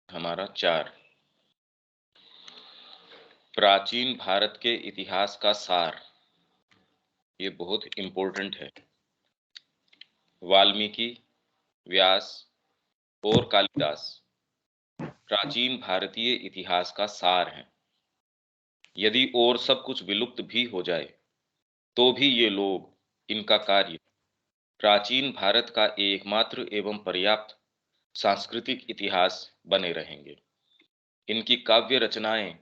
हमारा 4 प्राचीन भारत के इतिहास का सार। ये बहुत इम्पोर्टेंट है। वाल्मीकि, व्यास और कालिदास प्राचीन भारतीय इतिहास का सार हैं। यदि और सब कुछ विलुप्त भी हो जाए तो भी ये लोग, इनका कार्य प्राचीन भारत का एकमात्र एवं पर्याप्त सांस्कृतिक इतिहास बने रहेंगे। इनकी काव्य रचनाएं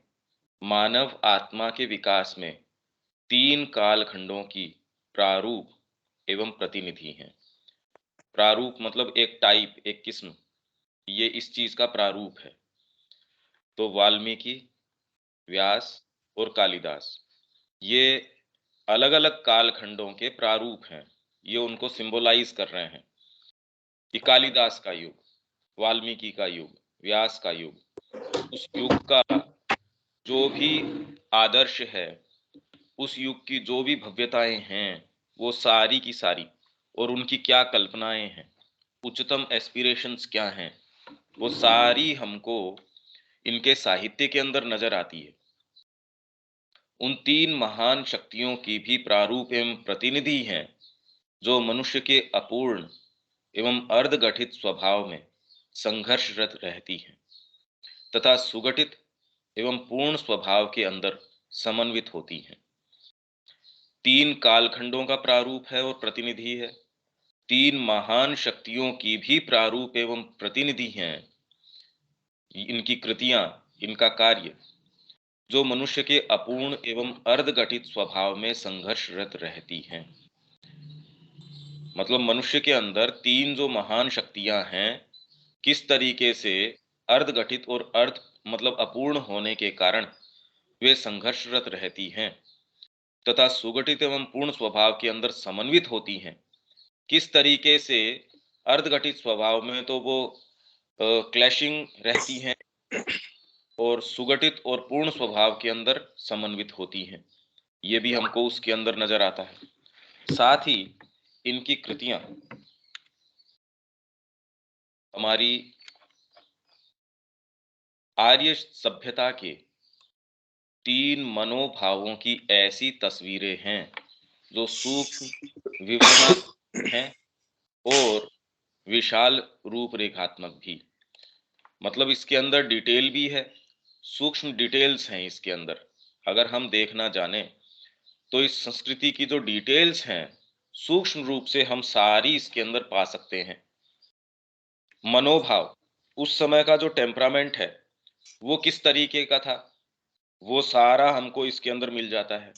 मानव आत्मा के विकास में 3 कालखंडों की प्रारूप एवं प्रतिनिधि हैं। प्रारूप मतलब एक टाइप, एक किस्म, ये इस चीज का प्रारूप है। तो वाल्मीकि, व्यास और कालिदास ये अलग अलग कालखंडों के प्रारूप हैं। ये उनको सिंबलाइज कर रहे हैं कि कालिदास का युग, वाल्मीकि का युग, व्यास का युग, उस युग का जो भी आदर्श है, उस युग की जो भी भव्यताएं हैं, वो सारी की सारी, और उनकी क्या कल्पनाएं हैं, उच्चतम एस्पिरेशंस क्या हैं, वो सारी हमको इनके साहित्य के अंदर नजर आती है। उन 3 महान शक्तियों की भी प्रारूप एवं प्रतिनिधि हैं जो मनुष्य के अपूर्ण एवं अर्धगठित स्वभाव में संघर्षरत रहती हैं तथा सुगठित एवं पूर्ण स्वभाव के अंदर समन्वित होती हैं। 3 कालखंडों का प्रारूप है और प्रतिनिधि है। 3 महान शक्तियों की भी प्रारूप एवं प्रतिनिधि हैं। इनकी कृतियां, इनका कार्य जो मनुष्य के अपूर्ण एवं अर्धगठित स्वभाव में संघर्षरत रहती हैं। मतलब मनुष्य के अंदर 3 जो महान शक्तियां हैं, किस तरीके से अर्धगठित और अर्ध मतलब अपूर्ण होने के कारण वे संघर्षरत रहती हैं तथा सुगठित एवं पूर्ण स्वभाव के अंदर समन्वित होती हैं। किस तरीके से अर्धगठित स्वभाव में तो वो क्लैशिंग रहती हैं और सुगठित और पूर्ण स्वभाव के अंदर समन्वित होती हैं, ये भी हमको उसके अंदर नजर आता है। साथ ही इनकी कृतियां हमारी आर्य सभ्यता के 3 मनोभावों की ऐसी तस्वीरें हैं जो सूक्ष्म, विवरणात्मक हैं और विशाल रूपरेखात्मक भी। मतलब इसके अंदर डिटेल भी है, सूक्ष्म डिटेल्स हैं इसके अंदर। अगर हम देखना जाने तो इस संस्कृति की जो डिटेल्स हैं, सूक्ष्म रूप से हम सारी इसके अंदर पा सकते हैं। मनोभाव, उस समय का जो टेम्परामेंट है वो किस तरीके का था, वो सारा हमको इसके अंदर मिल जाता है।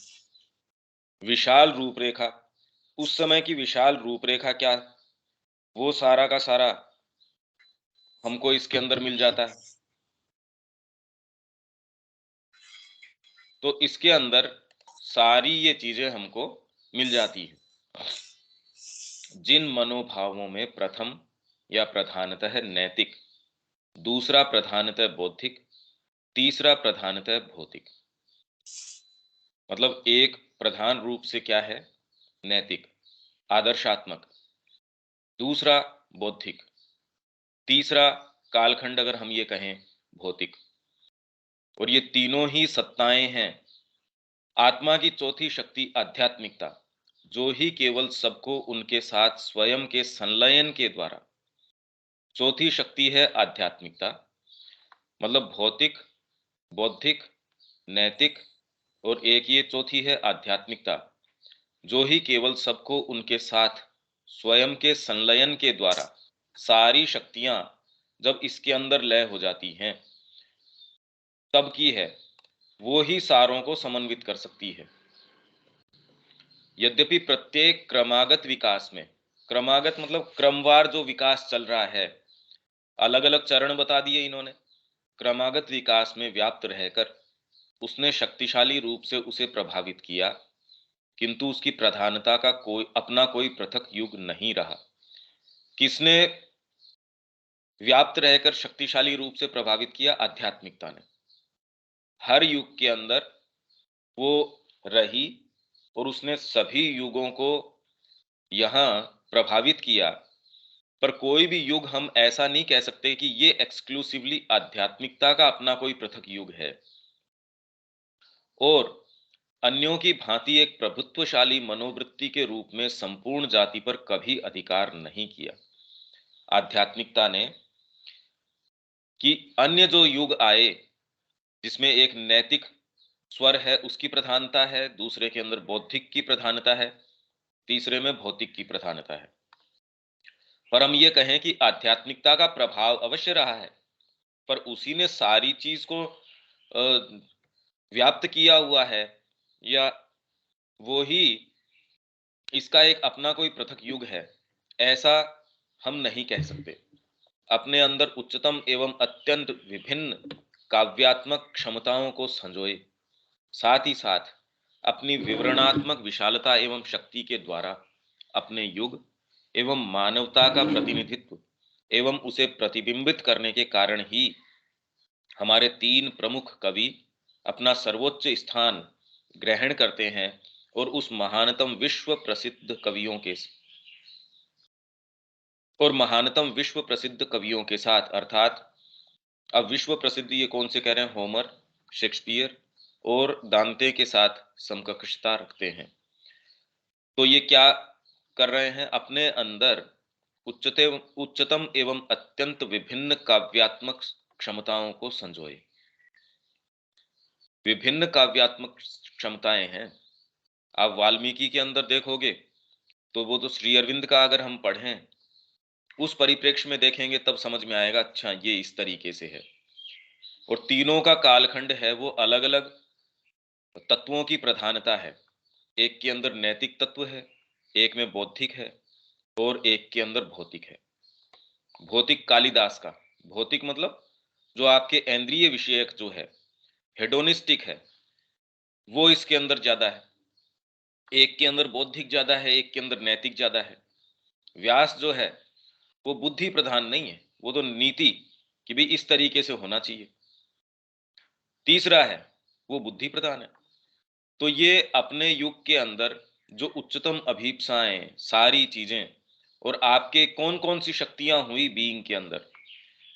विशाल रूपरेखा, उस समय की विशाल रूपरेखा क्या, वो सारा का सारा हमको इसके अंदर मिल जाता है। तो इसके अंदर सारी ये चीजें हमको मिल जाती हैं। जिन मनोभावों में प्रथम या प्रधानतः नैतिक, दूसरा प्रधानतः बौद्धिक, तीसरा प्रधानतः भौतिक। मतलब एक प्रधान रूप से क्या है, नैतिक, आदर्शात्मक, दूसरा बौद्धिक, तीसरा कालखंड अगर हम ये कहें भौतिक। और ये तीनों ही सत्ताएं हैं। आत्मा की चौथी शक्ति आध्यात्मिकता, जो ही केवल सबको उनके साथ स्वयं के संलयन के द्वारा। चौथी शक्ति है आध्यात्मिकता। मतलब भौतिक, बौद्धिक, नैतिक और एक ये चौथी है आध्यात्मिकता, जो ही केवल सबको उनके साथ स्वयं के संलयन के द्वारा सारी शक्तियां जब इसके अंदर लय हो जाती हैं तब की है, वो ही सारों को समन्वित कर सकती है। यद्यपि प्रत्येक क्रमागत विकास में, क्रमागत मतलब क्रमवार जो विकास चल रहा है, अलग अलग चरण बता दिए इन्होंने, क्रमागत विकास में व्याप्त रहकर उसने शक्तिशाली रूप से उसे प्रभावित किया, किंतु उसकी प्रधानता का कोई अपना कोई पृथक युग नहीं रहा। किसने व्याप्त रहकर शक्तिशाली रूप से प्रभावित किया? आध्यात्मिकता ने। हर युग के अंदर वो रही और उसने सभी युगों को यहां प्रभावित किया पर कोई भी युग हम ऐसा नहीं कह सकते कि ये एक्सक्लूसिवली आध्यात्मिकता का अपना कोई पृथक युग है और अन्यों की भांति एक प्रभुत्वशाली मनोवृत्ति के रूप में संपूर्ण जाति पर कभी अधिकार नहीं किया। आध्यात्मिकता ने कि अन्य जो युग आए जिसमें एक नैतिक स्वर है उसकी प्रधानता है, दूसरे के अंदर बौद्धिक की प्रधानता है, तीसरे में भौतिक की प्रधानता है। पर हम ये कहें कि आध्यात्मिकता का प्रभाव अवश्य रहा है, पर उसी ने सारी चीज को व्याप्त किया हुआ है, या वो ही इसका एक अपना कोई पृथक युग है, ऐसा हम नहीं कह सकते। अपने अंदर उच्चतम एवं अत्यंत विभिन्न काव्यात्मक क्षमताओं को संजोए, साथ ही साथ अपनी विवरणात्मक विशालता एवं शक्ति के द्वारा अपने युग एवं मानवता का प्रतिनिधित्व एवं उसे प्रतिबिंबित करने के कारण ही हमारे तीन प्रमुख कवि अपना सर्वोच्च स्थान ग्रहण करते हैं और उस महानतम विश्व प्रसिद्ध कवियों के साथ, अर्थात अब विश्व प्रसिद्ध ये कौन से कह रहे हैं, होमर, शेक्सपियर और दांते के साथ समकक्षता रखते हैं। तो ये क्या कर रहे हैं, अपने अंदर उच्चतम एवं अत्यंत विभिन्न काव्यात्मक क्षमताओं को संजोए। विभिन्न काव्यात्मक क्षमताएं हैं। आप वाल्मीकि के अंदर देखोगे तो वो तो श्री अरविंद का अगर हम पढ़ें उस परिप्रेक्ष्य में देखेंगे तब समझ में आएगा, अच्छा ये इस तरीके से है। और तीनों का कालखंड है वो अलग अलग तत्वों की प्रधानता है। एक के अंदर नैतिक तत्व है, एक में बौद्धिक है और एक के अंदर भौतिक है। भौतिक कालिदास का, भौतिक मतलब जो आपके इंद्रिय विषयक जो है, हेडोनिस्टिक है, वो इसके अंदर ज्यादा है। एक के अंदर बौद्धिक ज्यादा है, एक के अंदर नैतिक ज्यादा है। व्यास जो है वो बुद्धि प्रधान नहीं है, वो तो नीति कि भी इस तरीके से होना चाहिए। तीसरा है वो बुद्धि प्रधान है। तो ये अपने युग के अंदर जो उच्चतम अभीप्साएं, सारी चीजें, और आपके कौन कौन सी शक्तियां हुई बीइंग के अंदर,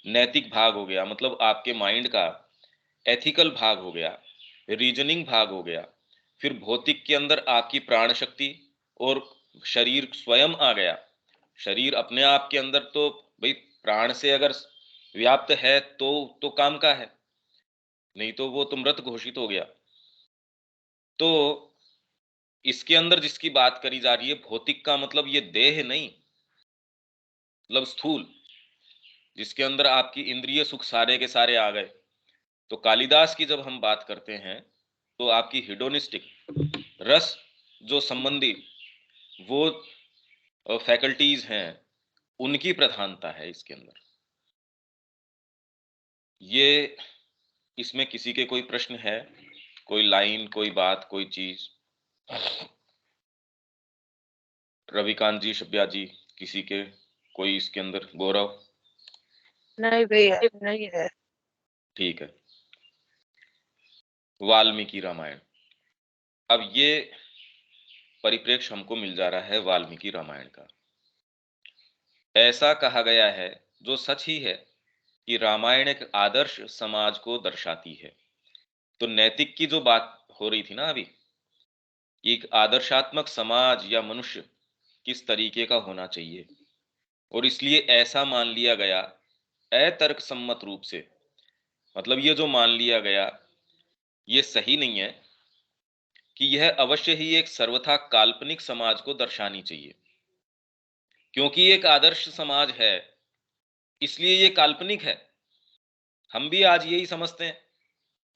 नैतिक भाग हो गया, मतलब आपके माइंड का एथिकल भाग हो गया, रीजनिंग भाग हो गया, फिर भौतिक के अंदर आपकी प्राण शक्ति और शरीर स्वयं आ गया। शरीर अपने आप के अंदर तो भाई प्राण से अगर व्याप्त है तो काम का है, नहीं तो वो तो मृत घोषित हो गया। तो इसके अंदर जिसकी बात करी जा रही है भौतिक का मतलब ये देह नहीं, मतलब स्थूल, जिसके अंदर आपकी इंद्रिय सुख सारे के सारे आ गए। तो कालिदास की जब हम बात करते हैं तो आपकी हिडोनिस्टिक रस जो संबंधी वो फैकल्टीज हैं, उनकी प्रधानता है इसके अंदर। ये इसमें किसी के कोई प्रश्न है, कोई लाइन, कोई बात, कोई चीज? रविकांत जी, शब्या जी, किसी के कोई इसके अंदर? गौरव? नहीं भैया, नहीं है। ठीक है। वाल्मीकि रामायण, अब ये परिप्रेक्ष्य हमको मिल जा रहा है वाल्मीकि रामायण का। ऐसा कहा गया है, जो सच ही है, कि रामायण एक आदर्श समाज को दर्शाती है। तो नैतिक की जो बात हो रही थी ना अभी, एक आदर्शात्मक समाज या मनुष्य किस तरीके का होना चाहिए, और इसलिए ऐसा मान लिया गया अतर्क सम्मत रूप से, मतलब ये जो मान लिया गया ये सही नहीं है कि यह अवश्य ही एक सर्वथा काल्पनिक समाज को दर्शानी चाहिए। क्योंकि एक आदर्श समाज है इसलिए ये काल्पनिक है। हम भी आज यही समझते हैं।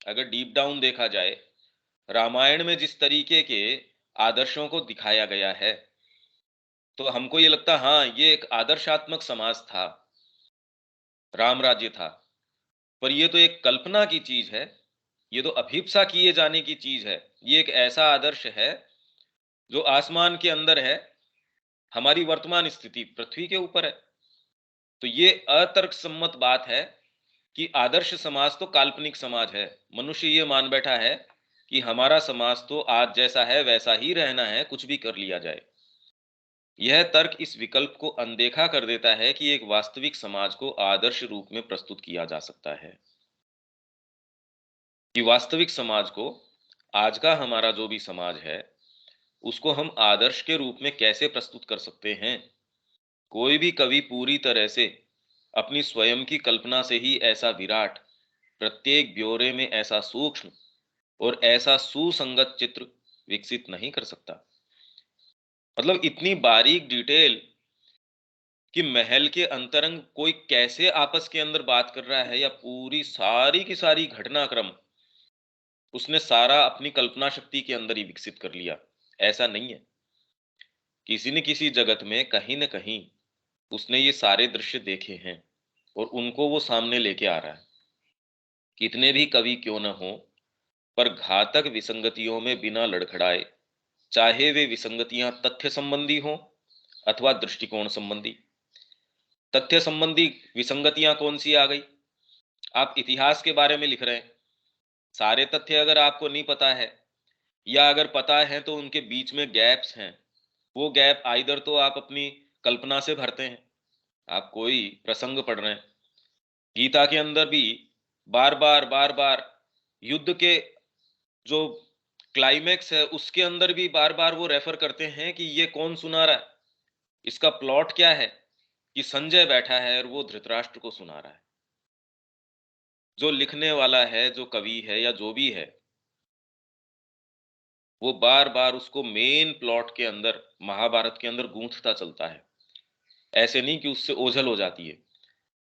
अगर डीप डाउन देखा जाए, रामायण में जिस तरीके के आदर्शों को दिखाया गया है तो हमको ये लगता है हाँ ये एक आदर्शात्मक समाज था, राम राज्य था। पर ये तो एक कल्पना की चीज है, ये तो अभिप्सा किए जाने की चीज है। ये एक ऐसा आदर्श है जो आसमान के अंदर है, हमारी वर्तमान स्थिति पृथ्वी के ऊपर है। तो ये अतर्क सम्मत बात है कि आदर्श समाज तो काल्पनिक समाज है। मनुष्य ये मान बैठा है कि हमारा समाज तो आज जैसा है वैसा ही रहना है, कुछ भी कर लिया जाए। यह तर्क इस विकल्प को अनदेखा कर देता है कि एक वास्तविक समाज को आदर्श रूप में प्रस्तुत किया जा सकता है। कि वास्तविक समाज को, आज का हमारा जो भी समाज है, उसको हम आदर्श के रूप में कैसे प्रस्तुत कर सकते हैं? कोई भी कवि पूरी तरह से अपनी स्वयं की कल्पना से ही ऐसा विराट, प्रत्येक ब्यौरे में ऐसा सूक्ष्म और ऐसा सुसंगत चित्र विकसित नहीं कर सकता। मतलब इतनी बारीक डिटेल कि महल के अंतरंग कोई कैसे आपस के अंदर बात कर रहा है, या पूरी सारी की सारी घटनाक्रम उसने सारा अपनी कल्पना शक्ति के अंदर ही विकसित कर लिया, ऐसा नहीं है। किसी न किसी जगत में कहीं न कहीं उसने ये सारे दृश्य देखे हैं और उनको वो सामने लेके आ रहा है। कितने भी कवि क्यों न हो, पर घातक विसंगतियों में बिना लड़खड़ाए, चाहे वे विसंगतियां तथ्य संबंधी हों अथवा दृष्टिकोण संबंधी। तथ्य संबंधी विसंगतियां कौन सी आ गई? आप इतिहास के बारे में लिख रहे हैं, सारे तथ्य अगर आपको नहीं पता है, या अगर पता है तो उनके बीच में गैप्स हैं, वो गैप आइदर तो आप अपनी कल्पना से भरते हैं। आप कोई प्रसंग पढ़ रहे हैं, गीता के अंदर भी बार बार युद्ध के जो क्लाइमेक्स है उसके अंदर भी बार बार वो रेफर करते हैं कि ये कौन सुना रहा है, इसका प्लॉट क्या है, कि संजय बैठा है और वो धृतराष्ट्र को सुना रहा है। जो लिखने वाला है, जो कवि है या जो भी है, वो बार बार उसको मेन प्लॉट के अंदर, महाभारत के अंदर गूंथता चलता है, ऐसे नहीं कि उससे ओझल हो जाती है।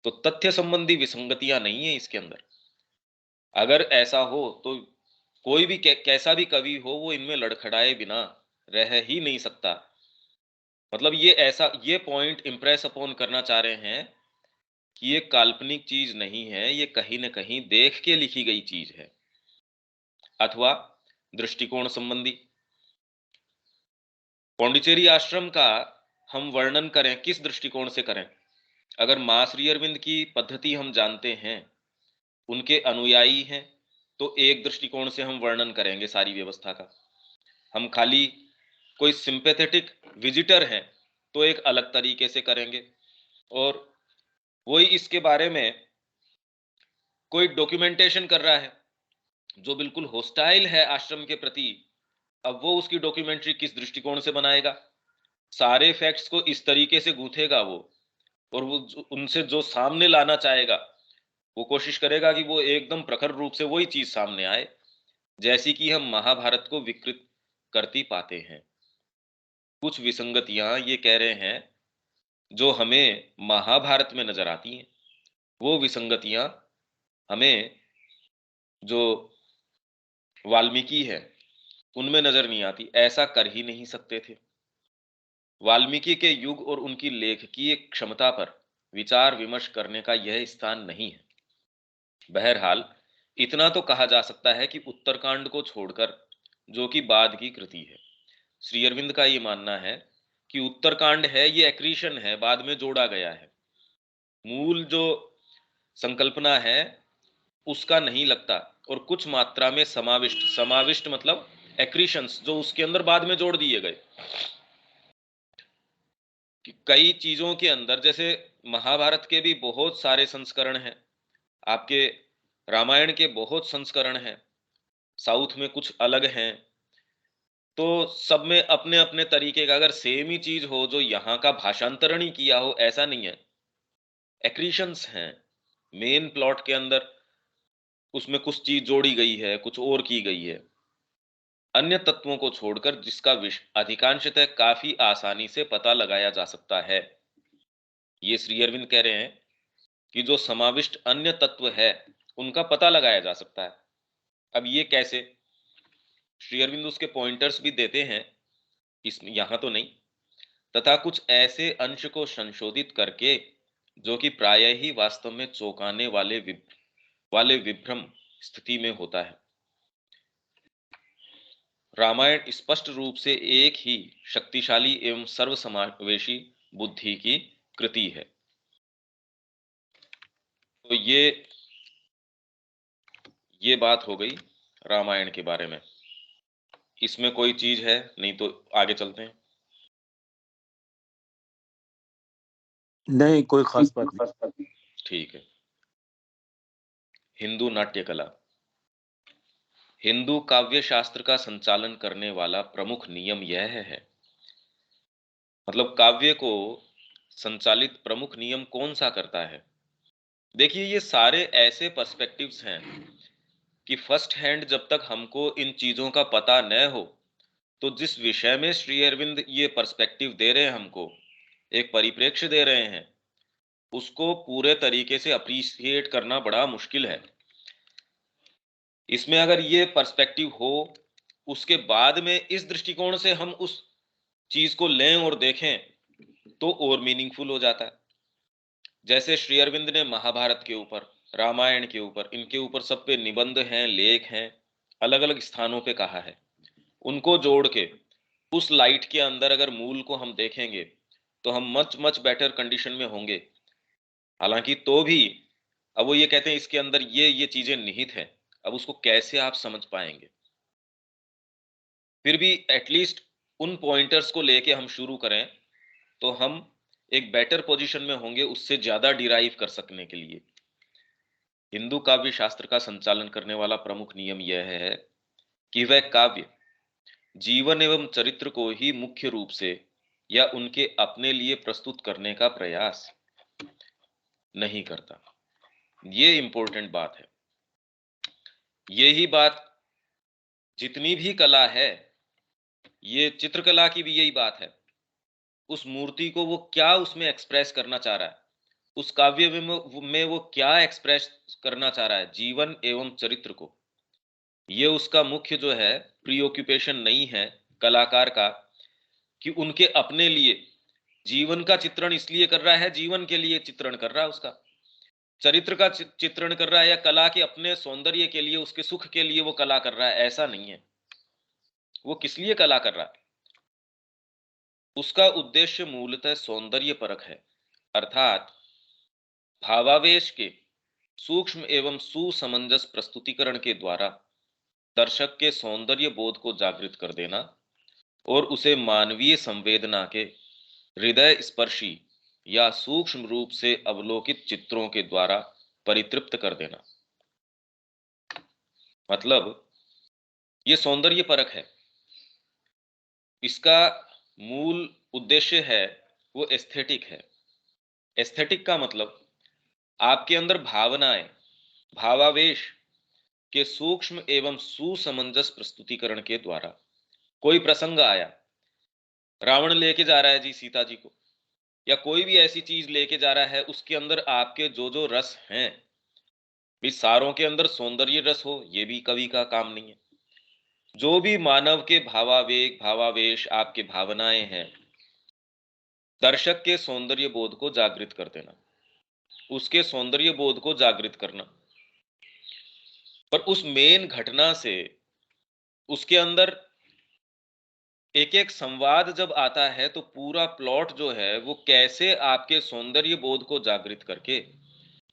तो तथ्य संबंधी विसंगतियां नहीं है इसके अंदर। अगर ऐसा हो तो कोई भी कैसा भी कवि हो, वो इनमें लड़खड़ाए बिना रह ही नहीं सकता। मतलब ये पॉइंट इंप्रेस अपॉन करना चाह रहे हैं कि ये काल्पनिक चीज नहीं है, ये कहीं न कहीं देख के लिखी गई चीज है। अथवा दृष्टिकोण संबंधी, पौंडीचेरी आश्रम का हम वर्णन करें किस दृष्टिकोण से करें? अगर मां श्री अरविंद की पद्धति हम जानते हैं, उनके अनुयायी हैं, तो एक दृष्टिकोण से हम वर्णन करेंगे सारी व्यवस्था का। हम खाली कोई सिंपैथेटिक विजिटर हैं तो एक अलग तरीके से करेंगे। और वही इसके बारे में कोई डॉक्यूमेंटेशन कर रहा है जो बिल्कुल होस्टाइल है आश्रम के प्रति, अब वो उसकी डॉक्यूमेंट्री किस दृष्टिकोण से बनाएगा? सारे फैक्ट्स को इस तरीके से गूंथेगा वो, और वो उनसे जो सामने लाना चाहेगा, वो कोशिश करेगा कि वो एकदम प्रखर रूप से वही चीज सामने आए, जैसी कि हम महाभारत को विकृत करती पाते हैं। कुछ विसंगतियां ये कह रहे हैं जो हमें महाभारत में नजर आती हैं, वो विसंगतियां हमें जो वाल्मीकि है उनमें नजर नहीं आती। ऐसा कर ही नहीं सकते थे। वाल्मीकि के युग और उनकी लेखकीय क्षमता पर विचार विमर्श करने का यह स्थान नहीं है। बहरहाल इतना तो कहा जा सकता है कि उत्तरकांड को छोड़कर, जो कि बाद की कृति है, श्री अरविंद का ये मानना है कि उत्तरकांड है ये एक्रीशन है, बाद में जोड़ा गया है। मूल जो संकल्पना है उसका नहीं लगता, और कुछ मात्रा में समाविष्ट, समाविष्ट मतलब एक्रीशंस जो उसके अंदर बाद में जोड़ दिए गए। कि कई चीजों के अंदर, जैसे महाभारत के भी बहुत सारे संस्करण हैं, आपके रामायण के बहुत संस्करण हैं, साउथ में कुछ अलग हैं, तो सब में अपने अपने तरीके का, अगर सेम ही चीज हो जो यहाँ का भाषांतरण ही किया हो, ऐसा नहीं है। एक्रीशंस हैं मेन प्लॉट के अंदर, उसमें कुछ चीज जोड़ी गई है, कुछ और की गई है, अन्य तत्वों को छोड़कर, जिसका अधिकांशतः काफी आसानी से पता लगाया जा सकता है। ये श्री अरविंद कह रहे हैं कि जो समाविष्ट अन्य तत्व है उनका पता लगाया जा सकता है। अब ये कैसे? श्री अरविंद उसके पॉइंटर्स भी देते हैं, इस यहां तो नहीं, तथा कुछ ऐसे अंश को संशोधित करके जो कि प्राय ही वास्तव में चौंकाने वाले विभ्रम स्थिति में होता है। रामायण स्पष्ट रूप से एक ही शक्तिशाली एवं सर्वसमावेशी बुद्धि की कृति है। तो ये बात हो गई रामायण के बारे में। इसमें कोई चीज है नहीं तो आगे चलते हैं। नहीं, कोई खास बात नहीं। ठीक है। हिंदू नाट्य कला। हिंदू काव्य शास्त्र का संचालन करने वाला प्रमुख नियम यह है, मतलब काव्य को संचालित प्रमुख नियम कौन सा करता है? देखिए, ये सारे ऐसे पर्सपेक्टिव्स हैं कि फर्स्ट हैंड जब तक हमको इन चीजों का पता न हो, तो जिस विषय में श्री अरविंद ये पर्सपेक्टिव दे रहे हैं, हमको एक परिप्रेक्ष्य दे रहे हैं, उसको पूरे तरीके से अप्रिशिएट करना बड़ा मुश्किल है। इसमें अगर ये पर्सपेक्टिव हो, उसके बाद में इस दृष्टिकोण से हम उस चीज को लें और देखें, तो और मीनिंगफुल हो जाता है। जैसे श्री अरविंद ने महाभारत के ऊपर, रामायण के ऊपर, इनके ऊपर सब पे निबंध हैं, लेख हैं, अलग अलग स्थानों पे कहा है। उनको जोड़ के उस लाइट के अंदर अगर मूल को हम देखेंगे, तो हम मच मच बेटर कंडीशन में होंगे। हालांकि तो भी अब वो ये कहते हैं इसके अंदर ये चीजें निहित हैं, अब उसको कैसे आप समझ पाएंगे? फिर भी एटलीस्ट उन पॉइंटर्स को लेके हम शुरू करें, तो हम एक बेटर पोजीशन में होंगे उससे ज्यादा डिराइव कर सकने के लिए। हिंदू काव्य शास्त्र का संचालन करने वाला प्रमुख नियम यह है कि वह काव्य जीवन एवं चरित्र को ही मुख्य रूप से या उनके अपने लिए प्रस्तुत करने का प्रयास नहीं करता। ये इंपॉर्टेंट बात है। यही बात जितनी भी कला है, ये चित्रकला की भी यही बात है। उस मूर्ति को वो क्या उसमें एक्सप्रेस करना चाह रहा है, उस काव्य में वो क्या एक्सप्रेस करना चाह रहा है, जीवन एवं चरित्र को। ये उसका मुख्य जो है प्रीऑक्यूपेशन नहीं है कलाकार का, कि उनके अपने लिए जीवन का चित्रण इसलिए कर रहा है, जीवन के लिए चित्रण कर रहा है, उसका चरित्र का चित्रण कर रहा है, या कला के अपने सौंदर्य के लिए, उसके सुख के लिए वो कला कर रहा है, ऐसा नहीं है। वो किस लिए कला कर रहा है? उसका उद्देश्य मूलतः सौंदर्य परख है, अर्थात भावावेश के सूक्ष्म एवं सुसमंजस प्रस्तुतिकरण के द्वारा दर्शक के सौंदर्य बोध को जागृत कर देना और उसे मानवीय संवेदना के हृदय स्पर्शी या सूक्ष्म रूप से अवलोकित चित्रों के द्वारा परितृप्त कर देना। मतलब ये सौंदर्य परख है, इसका मूल उद्देश्य है वो एस्थेटिक है। एस्थेटिक का मतलब आपके अंदर भावनाएं, भावावेश के सूक्ष्म एवं सुसमंजस प्रस्तुतिकरण के द्वारा कोई प्रसंग आया, रावण लेके जा रहा है जी सीता जी को, या कोई भी ऐसी चीज लेके जा रहा है, उसके अंदर आपके जो जो रस हैं, भी सारों के अंदर सौंदर्य रस हो, ये भी कवि का काम नहीं है। जो भी मानव के भावावेग, भावावेश, आपके भावनाएं हैं, दर्शक के सौंदर्य बोध को जागृत कर देना, उसके सौंदर्य बोध को जागृत करना। पर उस मेन घटना से उसके अंदर एक एक संवाद जब आता है, तो पूरा प्लॉट जो है वो कैसे आपके सौंदर्य बोध को जागृत करके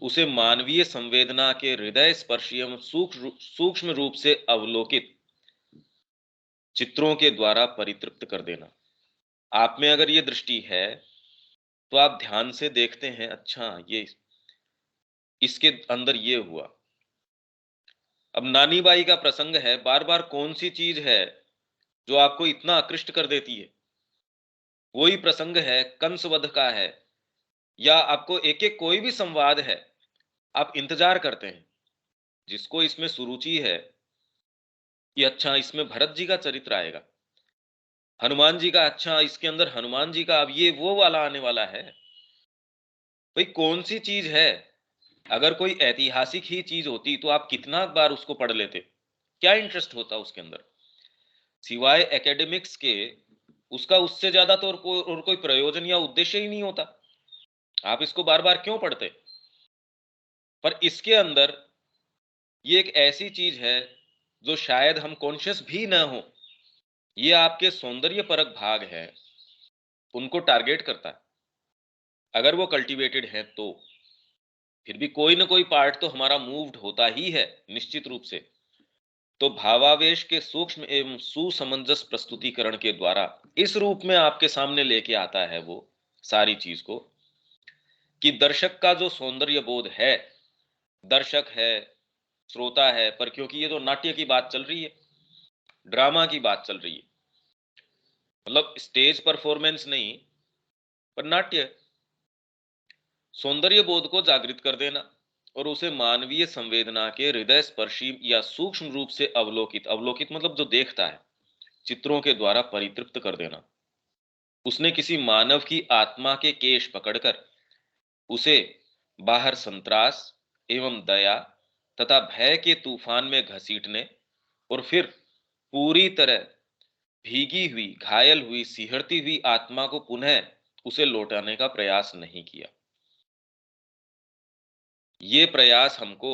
उसे मानवीय संवेदना के हृदय स्पर्शी एवं सूक्ष्म रूप से अवलोकित चित्रों के द्वारा परितृप्त कर देना। आप में अगर ये दृष्टि है, तो आप ध्यान से देखते हैं, अच्छा ये इसके अंदर ये हुआ। अब नानी बाई का प्रसंग है, बार बार कौन सी चीज है जो आपको इतना आकृष्ट कर देती है? वही प्रसंग है कंस वध का है, या आपको एक एक कोई भी संवाद है, आप इंतजार करते हैं, जिसको इसमें सुरुचि है कि अच्छा इसमें भरत जी का चरित्र आएगा, हनुमान जी का, अच्छा इसके अंदर हनुमान जी का अब ये वो वाला आने वाला है। भाई कौन सी चीज है? अगर कोई ऐतिहासिक ही चीज होती तो आप कितना बार उसको पढ़ लेते, क्या इंटरेस्ट होता उसके अंदर? सिवाय एकेडमिक्स के उसका उससे ज्यादा तो और कोई प्रयोजन या उद्देश्य ही नहीं होता। आप इसको बार बार क्यों पढ़ते? पर इसके अंदर ये एक ऐसी चीज है जो शायद हम कॉन्शियस भी ना हो, ये आपके सौंदर्य परक भाग है, उनको टारगेट करता है। अगर वो कल्टीवेटेड है तो फिर भी कोई ना कोई पार्ट तो हमारा मूव्ड होता ही है निश्चित रूप से। तो भावावेश के सूक्ष्म एवं सुसमंजस प्रस्तुतिकरण के द्वारा इस रूप में आपके सामने लेके आता है वो सारी चीज को, कि दर्शक का जो सौंदर्य बोध है, दर्शक है, श्रोता है, पर क्योंकि ये तो नाट्य की बात चल रही है, ड्रामा की बात चल रही है, मतलब स्टेज परफॉर्मेंस नहीं पर नाट्य, सौंदर्य बोध को जागृत कर देना और उसे मानवीय संवेदना के हृदय स्पर्शी या सूक्ष्म रूप से अवलोकित, अवलोकित मतलब जो देखता है, चित्रों के द्वारा परितृप्त कर देना। उसने किसी मानव की आत्मा के केश पकड़कर उसे बाहर संत्रास एवं दया तथा भय के तूफान में घसीटने और फिर पूरी तरह भीगी हुई, घायल हुई, सिहरती हुई आत्मा को पुनः उसे लौटाने का प्रयास नहीं किया। ये प्रयास हमको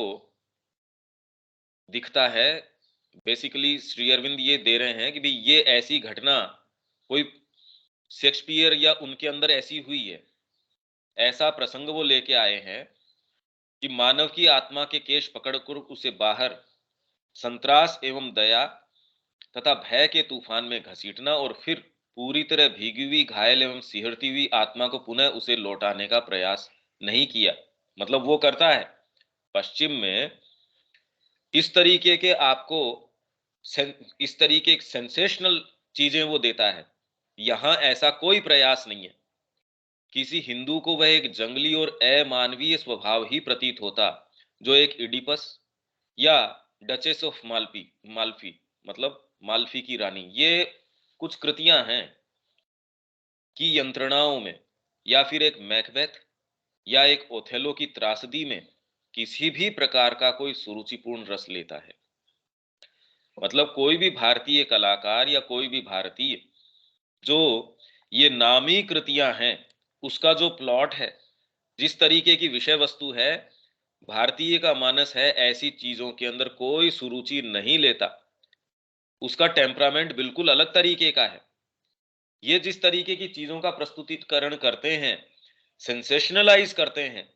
दिखता है, बेसिकली श्री अरविंद ये दे रहे हैं कि भाई ये ऐसी घटना कोई शेक्सपियर या उनके अंदर ऐसी हुई है, ऐसा प्रसंग वो लेके आए हैं कि मानव की आत्मा के केश पकड़कर उसे बाहर संत्रास एवं दया तथा भय के तूफान में घसीटना और फिर पूरी तरह भीगी हुई, घायल एवं सिहरती हुई आत्मा को पुनः उसे लौटाने का प्रयास नहीं किया। मतलब वो करता है पश्चिम में इस तरीके के आपको इस तरीके के सेंसेशनल चीजें वो देता है, यहां ऐसा कोई प्रयास नहीं है। किसी हिंदू को वह एक जंगली और अमानवीय स्वभाव ही प्रतीत होता जो एक इडिपस या डचेस ऑफ माल्फी माल्फी मतलब माल्फी की रानी, ये कुछ कृतियां हैं कि यंत्रणाओं में, या फिर एक मैकबेथ या एक ओथेलो की त्रासदी में किसी भी प्रकार का कोई सुरुचिपूर्ण रस लेता है। मतलब कोई भी भारतीय कलाकार या कोई भी भारतीय जो ये नामी कृतियां हैं, उसका जो प्लॉट है, जिस तरीके की विषय वस्तु है, भारतीय का मानस है ऐसी चीजों के अंदर कोई सुरुचि नहीं लेता। उसका टेम्परामेंट बिल्कुल अलग तरीके का है। ये जिस तरीके की चीजों का प्रस्तुतिकरण करते हैं, सेंसेशनलाइज करते हैं,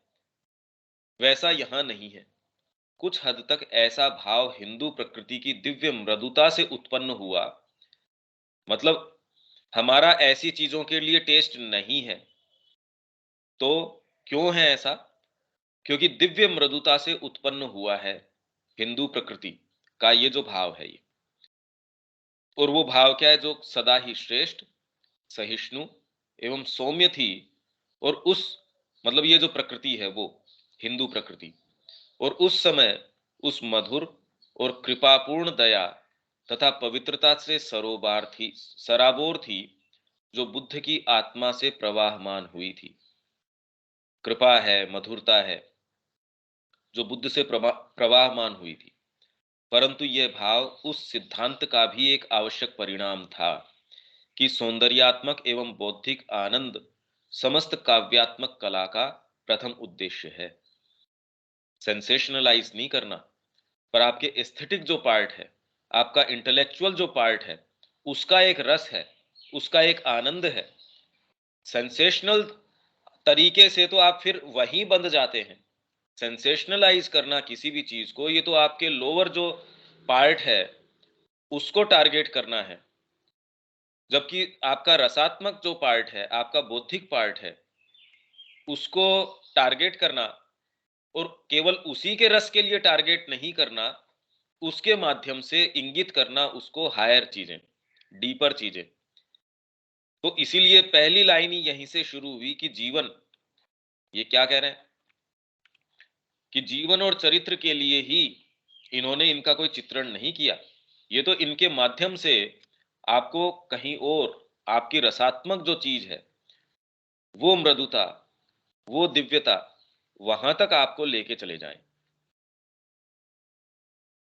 वैसा यहां नहीं है। कुछ हद तक ऐसा भाव हिंदू प्रकृति की दिव्य मृदुता से उत्पन्न हुआ। मतलब हमारा ऐसी चीजों के लिए टेस्ट नहीं है, तो क्यों है ऐसा? क्योंकि दिव्य मृदुता से उत्पन्न हुआ है हिंदू प्रकृति का ये जो भाव है ये। और वो भाव क्या है? जो सदा ही श्रेष्ठ, सहिष्णु एवं सौम्य थी। और उस मतलब ये जो प्रकृति है वो हिंदू प्रकृति, और उस समय उस मधुर और कृपापूर्ण दया तथा पवित्रता से सराबोर थी जो बुद्ध की आत्मा से प्रवाहमान हुई थी। कृपा है, मधुरता है जो बुद्ध से प्रवाहमान हुई थी। परंतु यह भाव उस सिद्धांत का भी एक आवश्यक परिणाम था कि सौंदर्यात्मक एवं बौद्धिक आनंद समस्त काव्यात्मक कला का प्रथम उद्देश्य है। सेंसेशनलाइज नहीं करना, पर आपके एस्थेटिक जो पार्ट है, आपका इंटेलेक्चुअल जो पार्ट है, उसका एक रस है, उसका एक आनंद है। सेंसेशनल तरीके से तो आप फिर वहीं बंद जाते हैं। सेंसेशनलाइज करना किसी भी चीज को, ये तो आपके लोअर जो पार्ट है उसको टारगेट करना है। जबकि आपका रसात्मक जो पार्ट है, आपका बौद्धिक पार्ट है, उसको टारगेट करना, और केवल उसी के रस के लिए टारगेट नहीं करना, उसके माध्यम से इंगित करना उसको हायर चीजें, डीपर चीजें। तो इसीलिए पहली लाइन ही यहीं से शुरू हुई कि जीवन, ये क्या कह रहे हैं कि जीवन और चरित्र के लिए ही इन्होंने इनका कोई चित्रण नहीं किया। ये तो इनके माध्यम से आपको कहीं और आपकी रसात्मक जो चीज है, वो मृदुता, वो दिव्यता, वहां तक आपको लेके चले जाएं।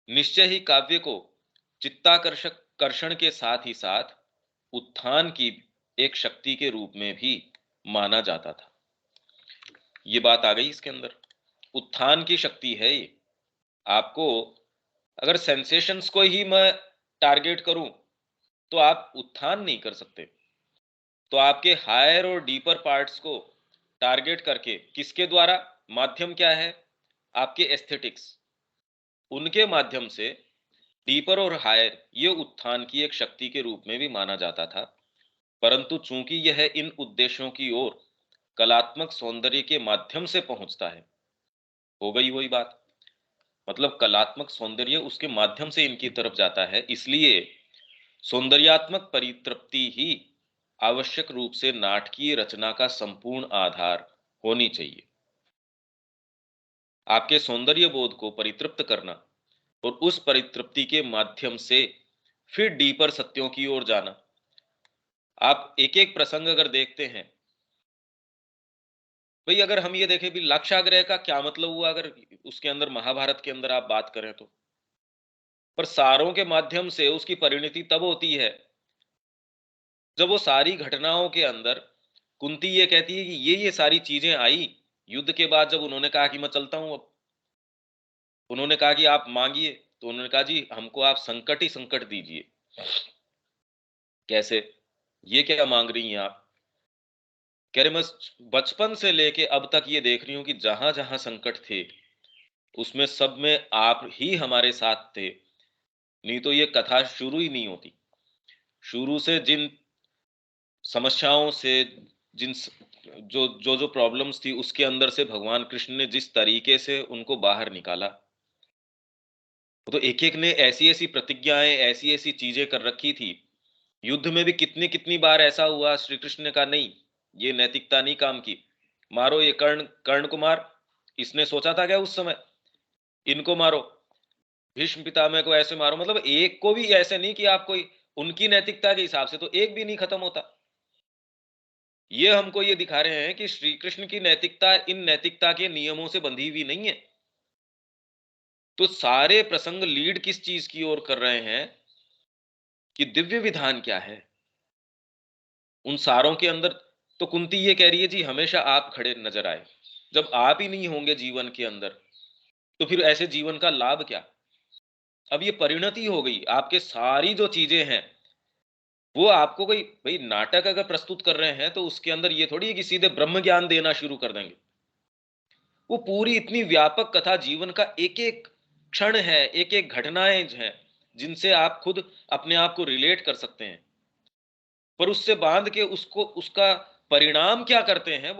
निश्चय ही काव्य को चित्ताकर्षक कर्षण के साथ ही साथ उत्थान की एक शक्ति के रूप में भी माना जाता था। ये बात आ गई इसके अंदर, उत्थान की शक्ति है ये। आपको अगर सेंसेशंस को ही मैं टारगेट करूं तो आप उत्थान नहीं कर सकते। तो आपके हायर और डीपर पार्ट्स को टारगेट करके, किसके द्वारा, माध्यम क्या है? आपके एस्थेटिक्स, उनके माध्यम से डीपर और हायर ये उत्थान की एक शक्ति के रूप में भी माना जाता था। परंतु चूंकि यह इन उद्देश्यों की ओर कलात्मक सौंदर्य के माध्यम से पहुंचता है। हो गई वही बात, मतलब कलात्मक सौंदर्य उसके माध्यम से इनकी तरफ जाता है, इसलिए सौंदर्यात्मक परितृप्ति ही आवश्यक रूप से नाटकीय रचना का संपूर्ण आधार होनी चाहिए। आपके सौंदर्य बोध को परितृप्त करना और उस परितृप्ति के माध्यम से फिर डीपर सत्यों की ओर जाना। आप एक एक प्रसंग अगर देखते हैं, भाई अगर हम ये देखें भी लाक्षागृह का क्या मतलब हुआ, अगर उसके अंदर महाभारत के अंदर आप बात करें तो, पर सारों के माध्यम से उसकी परिणति तब होती है जब वो सारी घटनाओं के अंदर कुंती ये कहती है कि ये सारी चीजें आई युद्ध के बाद, जब उन्होंने कहा कि मैं चलता हूं, अब उन्होंने कहा कि आप मांगिए, तो उन्होंने कहा जी हमको आप संकट ही संकट दीजिए। कैसे, ये क्या मांग रही हैं आप? कह रहे मैं बचपन से लेके अब तक ये देख रही हूं कि जहां जहां संकट थे उसमें सब में आप ही हमारे साथ थे, नहीं तो ये कथा शुरू ही नहीं होती। शुरू से जिन समस्याओं से, जिन जो प्रॉब्लम्स थी उसके अंदर से भगवान कृष्ण ने जिस तरीके से उनको बाहर निकाला, तो एक एक ने ऐसी ऐसी प्रतिज्ञाएं, ऐसी ऐसी चीजें कर रखी थी। युद्ध में भी कितनी कितनी बार ऐसा हुआ, श्री कृष्ण ने कहा नहीं ये नैतिकता नहीं काम की, मारो ये कर्ण, कर्ण को मार। इसने सोचा था क्या उस समय इनको मारो, भीष्म पितामह को ऐसे मारो, मतलब एक को भी ऐसे नहीं कि आप कोई, उनकी नैतिकता के हिसाब से तो एक भी नहीं खत्म होता। ये हमको ये दिखा रहे हैं कि श्री कृष्ण की नैतिकता इन नैतिकता के नियमों से बंधी हुई नहीं है। तो सारे प्रसंग लीड किस चीज की ओर कर रहे हैं कि दिव्य विधान क्या है उन सारों के अंदर। तो कुंती ये कह रही है जी हमेशा आप खड़े नजर आए, जब आप ही नहीं होंगे जीवन के अंदर तो फिर ऐसे जीवन का लाभ क्या? अब ये परिणति हो गई, आपके सारी जो चीजें हैं वो आपको कोई, भाई नाटक अगर प्रस्तुत कर रहे हैं तो उसके अंदर ये थोड़ी है कि सीधे ब्रह्म ज्ञान देना शुरू कर देंगे। वो पूरी इतनी व्यापक कथा जीवन का एक एक क्षण है, एक एक घटनाएं हैं जिनसे आप खुद अपने आप को रिलेट कर सकते हैं, पर उससे बांध के उसको उसका परिणाम क्या करते हैं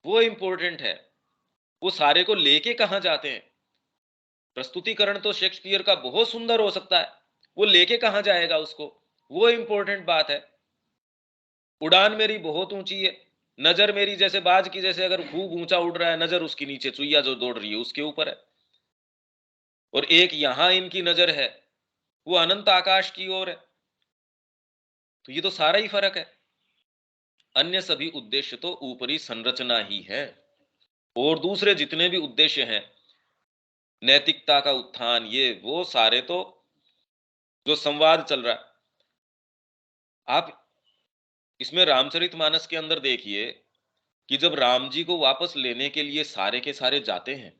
वो इंपॉर्टेंट है। वो सारे को लेके कहां जाते हैं? प्रस्तुतिकरण तो शेक्सपियर का बहुत सुंदर हो सकता है, वो लेके कहां जाएगा उसको, वो इंपॉर्टेंट बात है। उड़ान मेरी बहुत ऊंची है, नजर मेरी जैसे बाज की, जैसे अगर खूब ऊंचा उड़ रहा है, नजर उसकी नीचे चुईया जो दौड़ रही है उसके ऊपर है, और एक यहां इनकी नजर है वो अनंत आकाश की ओर है। तो ये तो सारा ही फर्क है। अन्य सभी उद्देश्य तो ऊपरी संरचना ही है, और दूसरे जितने भी उद्देश्य हैं, नैतिकता का उत्थान, ये वो सारे तो जो संवाद चल रहा है। आप इसमें रामचरितमानस के अंदर देखिए कि जब राम जी को वापस लेने के लिए सारे के सारे जाते हैं,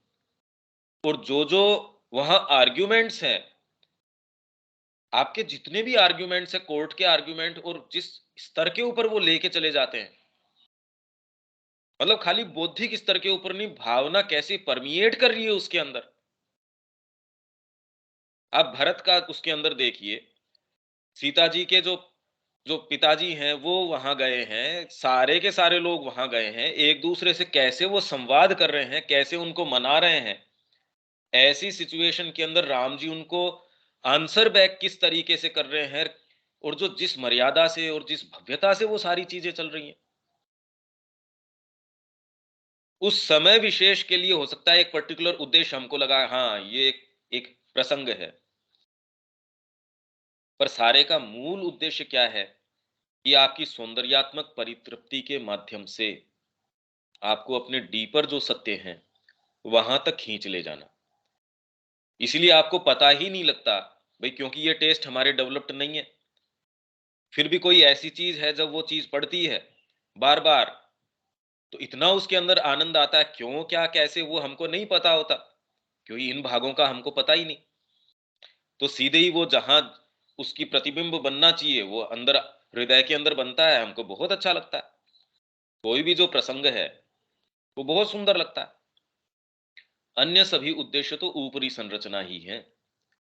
और जो वहां आर्ग्यूमेंट्स हैं, आपके जितने भी आर्ग्यूमेंट्स है कोर्ट के आर्ग्यूमेंट, और जिस स्तर के ऊपर वो लेके चले जाते हैं, मतलब खाली बौद्धिक स्तर के ऊपर नहीं, भावना कैसे परमिएट कर रही है उसके अंदर। आप भरत का उसके अंदर देखिए, सीता जी के जो जो पिताजी हैं वो वहां गए हैं, सारे के सारे लोग वहां गए हैं, एक दूसरे से कैसे वो संवाद कर रहे हैं, कैसे उनको मना रहे हैं। ऐसी सिचुएशन के अंदर राम जी उनको आंसर बैक किस तरीके से कर रहे हैं, और जो जिस मर्यादा से और जिस भव्यता से वो सारी चीजें चल रही हैं, उस समय विशेष के लिए हो सकता है एक पर्टिकुलर उद्देश्य हमको लगा, हाँ ये एक प्रसंग है, पर सारे का मूल उद्देश्य क्या है कि आपकी सौंदर्यात्मक परितृप्ति के माध्यम से आपको अपने डीपर जो सत्य हैं वहां तक खींच ले जाना। इसलिए आपको पता ही नहीं लगता भाई, क्योंकि ये टेस्ट हमारे डेवलप्ड नहीं है। फिर भी कोई ऐसी चीज है जब वो चीज पढ़ती है बार बार, तो इतना उसके अंदर आनंद आता है, क्यों क्या कैसे वो हमको नहीं पता होता, क्योंकि इन भागों का हमको पता ही नहीं। तो सीधे ही वो जहां उसकी प्रतिबिंब बनना चाहिए वो अंदर हृदय के अंदर बनता है, हमको बहुत अच्छा लगता है। कोई भी जो प्रसंग है वो बहुत सुंदर लगता है। अन्य सभी उद्देश्य तो ऊपरी संरचना ही है।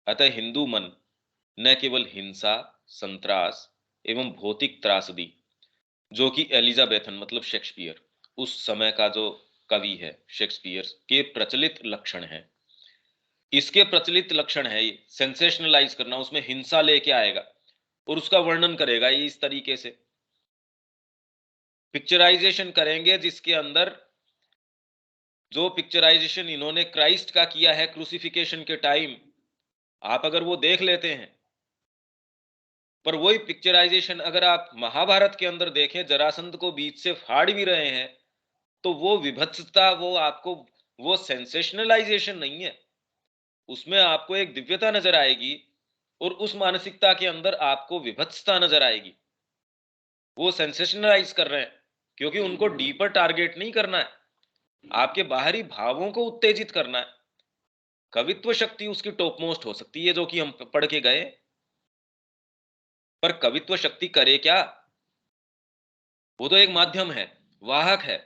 अतः हिंदू मन न केवल हिंसा, संत्रास एवं भौतिक त्रासदी, जो कि एलिजाबेथन मतलब शेक्सपियर उस समय का जो कवि है शेक्सपियर के प्रचलित लक्षण है। इसके प्रचलित लक्षण है ये सेंसेशनलाइज करना, उसमें हिंसा लेके आएगा और उसका वर्णन करेगा ये इस तरीके से। पिक्चराइजेशन करेंगे जिसके अंदर जो पिक्चराइजेशन इन्होंने क्राइस्ट का किया है क्रूसिफिकेशन के टाइम, आप अगर वो देख लेते हैं, पर वही पिक्चराइजेशन अगर आप महाभारत के अंदर देखें, जरासंध को बीच से फाड़ भी रहे हैं, तो वो विभत्सता, वो आपको, वो सेंसेशनलाइजेशन नहीं है, उसमें आपको एक दिव्यता नजर आएगी और उस मानसिकता के अंदर आपको विभत्सता नजर आएगी। वो सेंसेशनलाइज कर रहे हैं क्योंकि उनको डीपर टारगेट नहीं करना है, आपके बाहरी भावों को उत्तेजित करना है। कवित्व शक्ति उसकी टॉप मोस्ट हो सकती है जो कि हम पढ़ के गए, पर कवित्व शक्ति करे क्या? वो तो एक माध्यम है, वाहक है।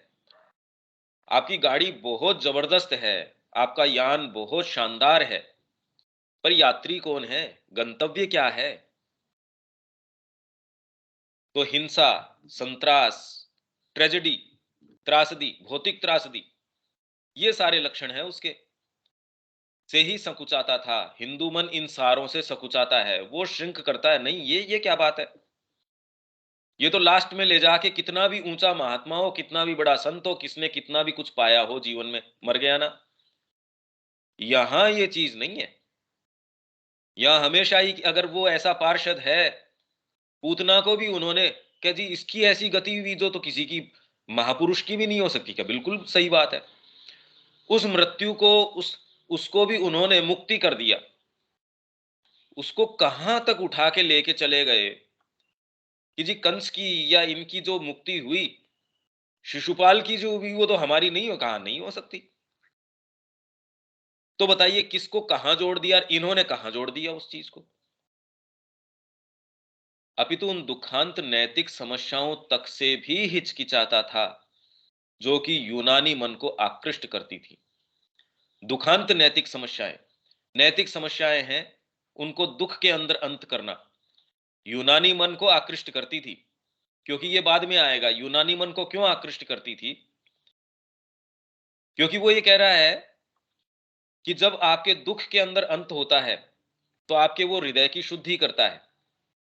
आपकी गाड़ी बहुत जबरदस्त है, आपका यान बहुत शानदार है, पर यात्री कौन है? गंतव्य क्या है? तो हिंसा, संत्रास, ट्रेजेडी, त्रासदी, भौतिक त्रासदी, ये सारे लक्षण हैं उसके। से ही संकुचाता था, हिंदू मन इन सारों से संकुचाता है, वो श्रिंक करता है। नहीं, ये क्या बात है? ये तो लास्ट में ले जाके कितना भी ऊंचा महात्मा हो, कितना भी बड़ा संत हो, किसने कितना भी कुछ पाया हो जीवन में, मर गया ना। यहां ये चीज नहीं है। यहां हमेशा ही अगर वो ऐसा पार्षद है, पूतना को भी उन्होंने क्या जी इसकी ऐसी गति हुई जो तो किसी की, महापुरुष की भी नहीं हो सकती क्या? बिल्कुल सही बात है। उस मृत्यु को, उसको भी उन्होंने मुक्ति कर दिया। उसको कहां तक उठा के लेके चले गए कि जी कंस की या इनकी जो मुक्ति हुई, शिशुपाल की जो हुई, वो तो हमारी नहीं हो, कहां नहीं हो सकती। तो बताइए किसको कहां जोड़ दिया, इन्होंने कहां जोड़ दिया उस चीज को? अपितु उन दुखांत नैतिक समस्याओं तक से भी हिचकिचाता था जो कि यूनानी मन को आकृष्ट करती थी। दुखांत नैतिक समस्याएं हैं, उनको दुख के अंदर अंत करना यूनानी मन को आकृष्ट करती थी। क्योंकि ये बाद में आएगा, यूनानी मन को क्यों आकृष्ट करती थी? क्योंकि वो ये कह रहा है कि जब आपके दुख के अंदर अंत होता है तो आपके वो हृदय की शुद्धि करता है।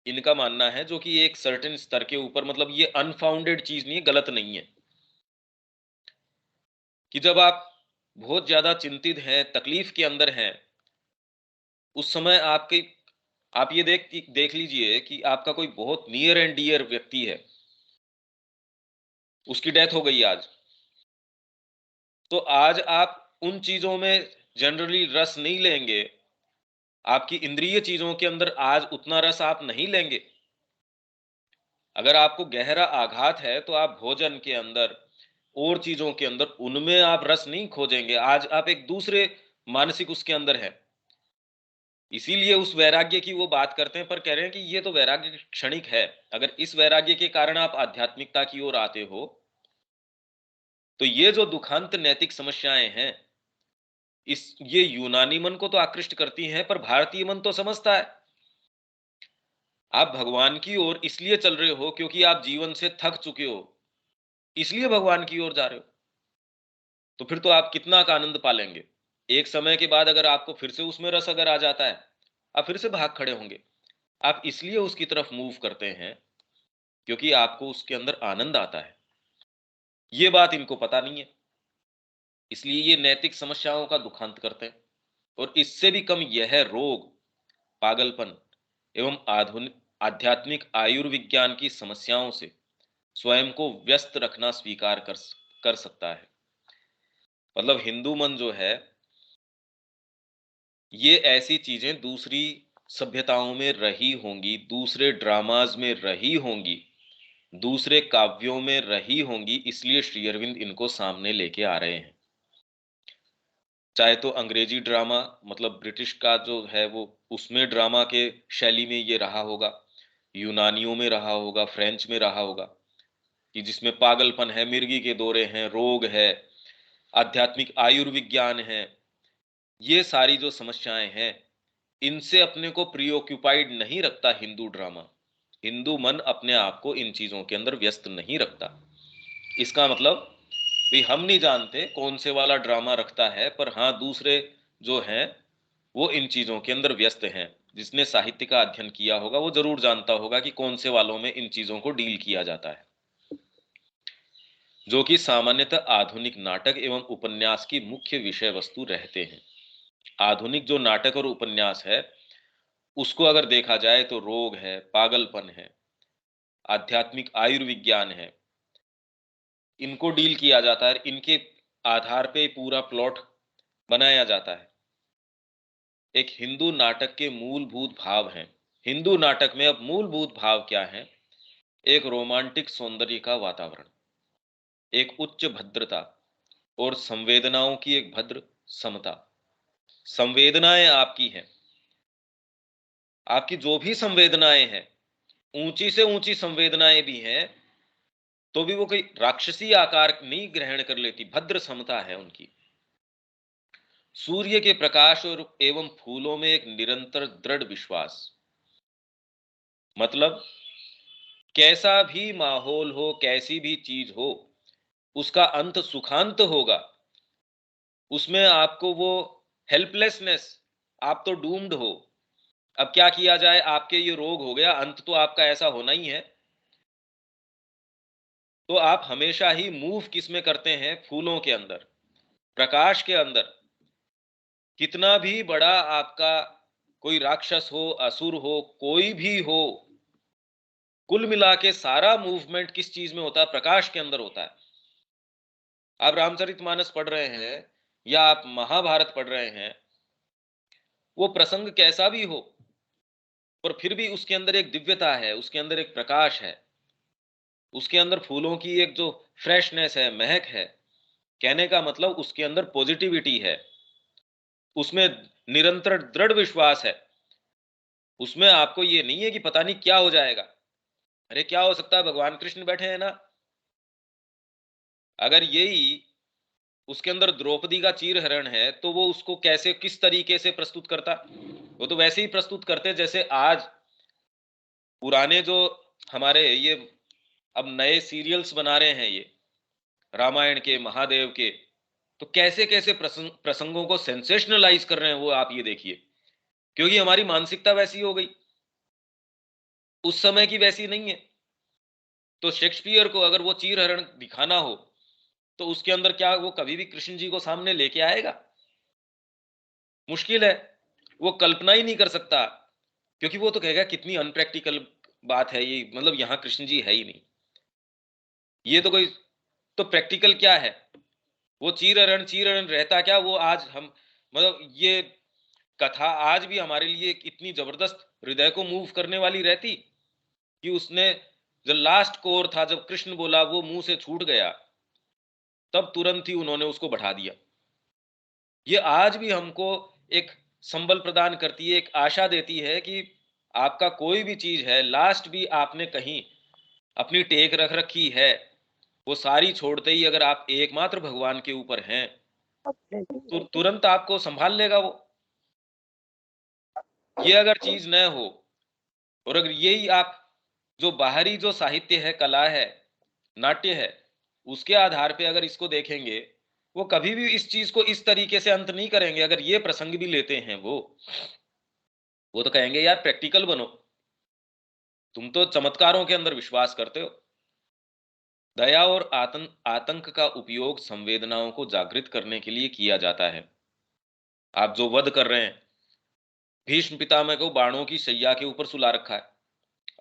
इनका मानना है, जो कि एक सर्टेन स्तर के ऊपर, मतलब ये अनफाउंडेड चीज नहीं है, गलत नहीं है, कि जब आप बहुत ज्यादा चिंतित हैं, तकलीफ के अंदर हैं, उस समय आप ये देख लीजिए कि आपका कोई बहुत नियर एंड डियर व्यक्ति है, उसकी डेथ हो गई आज, तो आज आप उन चीजों में जनरली रस नहीं लेंगे, आपकी इंद्रिय चीजों के अंदर आज उतना रस आप नहीं लेंगे। अगर आपको गहरा आघात है तो आप भोजन के अंदर और चीजों के अंदर उनमें आप रस नहीं खोजेंगे। आज आप एक दूसरे मानसिक उसके अंदर है, इसीलिए उस वैराग्य की वो बात करते हैं, पर कह रहे हैं कि ये तो वैराग्य क्षणिक है। अगर इस वैराग्य के कारण आप आध्यात्मिकता की ओर आते हो, तो ये जो दुखांत नैतिक समस्याएं हैं, ये यूनानी मन को तो आकृष्ट करती हैं, पर भारतीय मन तो समझता है आप भगवान की ओर इसलिए चल रहे हो क्योंकि आप जीवन से थक चुके हो, इसलिए भगवान की ओर जा रहे हो। तो फिर तो आप कितना का आनंद पालेंगे। एक समय के बाद अगर आपको फिर से उसमें रस अगर आ जाता है, आप फिर से भाग खड़े होंगे। आप इसलिए उसकी तरफ मूव करते हैं क्योंकि आपको उसके अंदर आनंद आता है। ये बात इनको पता नहीं है, इसलिए ये नैतिक समस्याओं का दुखांत करते हैं। और इससे भी कम यह रोग, पागलपन एवं आधुनिक आध्यात्मिक आयुर्विज्ञान की समस्याओं से स्वयं को व्यस्त रखना स्वीकार कर सकता है। मतलब हिंदू मन जो है, ये ऐसी चीजें दूसरी सभ्यताओं में रही होंगी, दूसरे ड्रामाज में रही होंगी, दूसरे काव्यों में रही होंगी, इसलिए श्री अरविंद इनको सामने लेके आ रहे हैं। चाहे तो अंग्रेजी ड्रामा, मतलब ब्रिटिश का जो है वो, उसमें ड्रामा के शैली में ये रहा होगा, यूनानियों में रहा होगा, फ्रेंच में रहा होगा, कि जिसमें पागलपन है, मिर्गी के दौरे हैं, रोग है, आध्यात्मिक आयुर्विज्ञान है, ये सारी जो समस्याएं हैं, इनसे अपने को प्रीऑक्यूपाइड नहीं रखता हिंदू ड्रामा। हिंदू मन अपने आप को इन चीजों के अंदर व्यस्त नहीं रखता। इसका मतलब भी हम नहीं जानते कौन से वाला ड्रामा रखता है, पर हाँ दूसरे जो हैं वो इन चीजों के अंदर व्यस्त हैं। जिसने साहित्य का अध्ययन किया होगा वो जरूर जानता होगा कि कौन से वालों में इन चीजों को डील किया जाता है, जो कि सामान्यतः आधुनिक नाटक एवं उपन्यास की मुख्य विषय वस्तु रहते हैं। आधुनिक जो नाटक और उपन्यास है उसको अगर देखा जाए तो रोग है, पागलपन है, आध्यात्मिक आयुर्विज्ञान है, इनको डील किया जाता है। इनके आधार पे पूरा प्लॉट बनाया जाता है। एक हिंदू नाटक के मूलभूत भाव हैं। हिंदू नाटक में अब मूलभूत भाव क्या है? एक रोमांटिक सौंदर्य का वातावरण, एक उच्च भद्रता और संवेदनाओं की एक भद्र समता। संवेदनाएं आपकी हैं, आपकी जो भी संवेदनाएं हैं, ऊंची से ऊंची संवेदनाएं भी हैं, तो भी वो कोई राक्षसी आकार नहीं ग्रहण कर लेती, भद्र समता है उनकी। सूर्य के प्रकाश और एवं फूलों में एक निरंतर दृढ़ विश्वास। मतलब कैसा भी माहौल हो, कैसी भी चीज हो, उसका अंत सुखांत होगा। उसमें आपको वो हेल्पलेसनेस, आप तो डूम्ड हो, अब क्या किया जाए, आपके ये रोग हो गया, अंत तो आपका ऐसा होना ही है। तो आप हमेशा ही मूव किस में करते हैं? फूलों के अंदर, प्रकाश के अंदर। कितना भी बड़ा आपका कोई राक्षस हो, असुर हो, कोई भी हो, कुल मिला के सारा मूवमेंट किस चीज में होता है? प्रकाश के अंदर होता है। आप रामचरितमानस पढ़ रहे हैं या आप महाभारत पढ़ रहे हैं, वो प्रसंग कैसा भी हो, पर फिर भी उसके अंदर एक दिव्यता है, उसके अंदर एक प्रकाश है, उसके अंदर फूलों की एक जो फ्रेशनेस है, महक है। कहने का मतलब उसके अंदर पॉजिटिविटी है, उसमें निरंतर दृढ़ विश्वास है। उसमें आपको ये नहीं है कि पता नहीं क्या हो जाएगा। अरे क्या हो सकता है, भगवान कृष्ण बैठे हैं ना। अगर यही उसके अंदर द्रौपदी का चीरहरण है तो वो उसको कैसे, किस तरीके से प्रस्तुत करता? वो तो वैसे ही प्रस्तुत करते जैसे आज पुराने जो हमारे ये अब नए सीरियल्स बना रहे हैं, ये रामायण के, महादेव के, तो कैसे कैसे प्रसंगों को सेंसेशनलाइज कर रहे हैं वो, आप ये देखिए। क्योंकि हमारी मानसिकता वैसी हो गई, उस समय की वैसी नहीं है। तो शेक्सपियर को अगर वो चीरहरण दिखाना हो तो उसके अंदर क्या वो कभी भी कृष्ण जी को सामने लेके आएगा? मुश्किल है, वो कल्पना ही नहीं कर सकता। क्योंकि वो तो कहेगा कितनी अनप्रैक्टिकल बात है ये, मतलब यहां कृष्ण जी है ही नहीं, ये तो कोई, तो प्रैक्टिकल क्या है? वो चीरहरण चीरहरण रहता क्या? वो आज हम, मतलब ये कथा आज भी हमारे लिए इतनी जबरदस्त हृदय को मूव करने वाली रहती कि उसने जो लास्ट कोर था, जब कृष्ण बोला वो मुंह से छूट गया, तब तुरंत ही उन्होंने उसको बढ़ा दिया। ये आज भी हमको एक संबल प्रदान करती है, एक आशा देती है कि आपका कोई भी चीज है, लास्ट भी आपने कहीं अपनी टेक रख रखी है, वो सारी छोड़ते ही अगर आप एकमात्र भगवान के ऊपर हैं, तो तुरंत आपको संभाल लेगा वो। ये अगर चीज न हो, और अगर यही आप जो बाहरी जो साहित्य है, कला है, नाट्य है, उसके आधार पे अगर इसको देखेंगे, वो कभी भी इस चीज को इस तरीके से अंत नहीं करेंगे। अगर ये प्रसंग भी लेते हैं वो तो कहेंगे यार प्रैक्टिकल बनो, तुम तो चमत्कारों के अंदर विश्वास करते हो। दया और आतंक का उपयोग संवेदनाओं को जागृत करने के लिए किया जाता है। आप जो वध कर रहे हैं, भीष्म पितामह को बाणों की शैया के ऊपर सुला रखा है।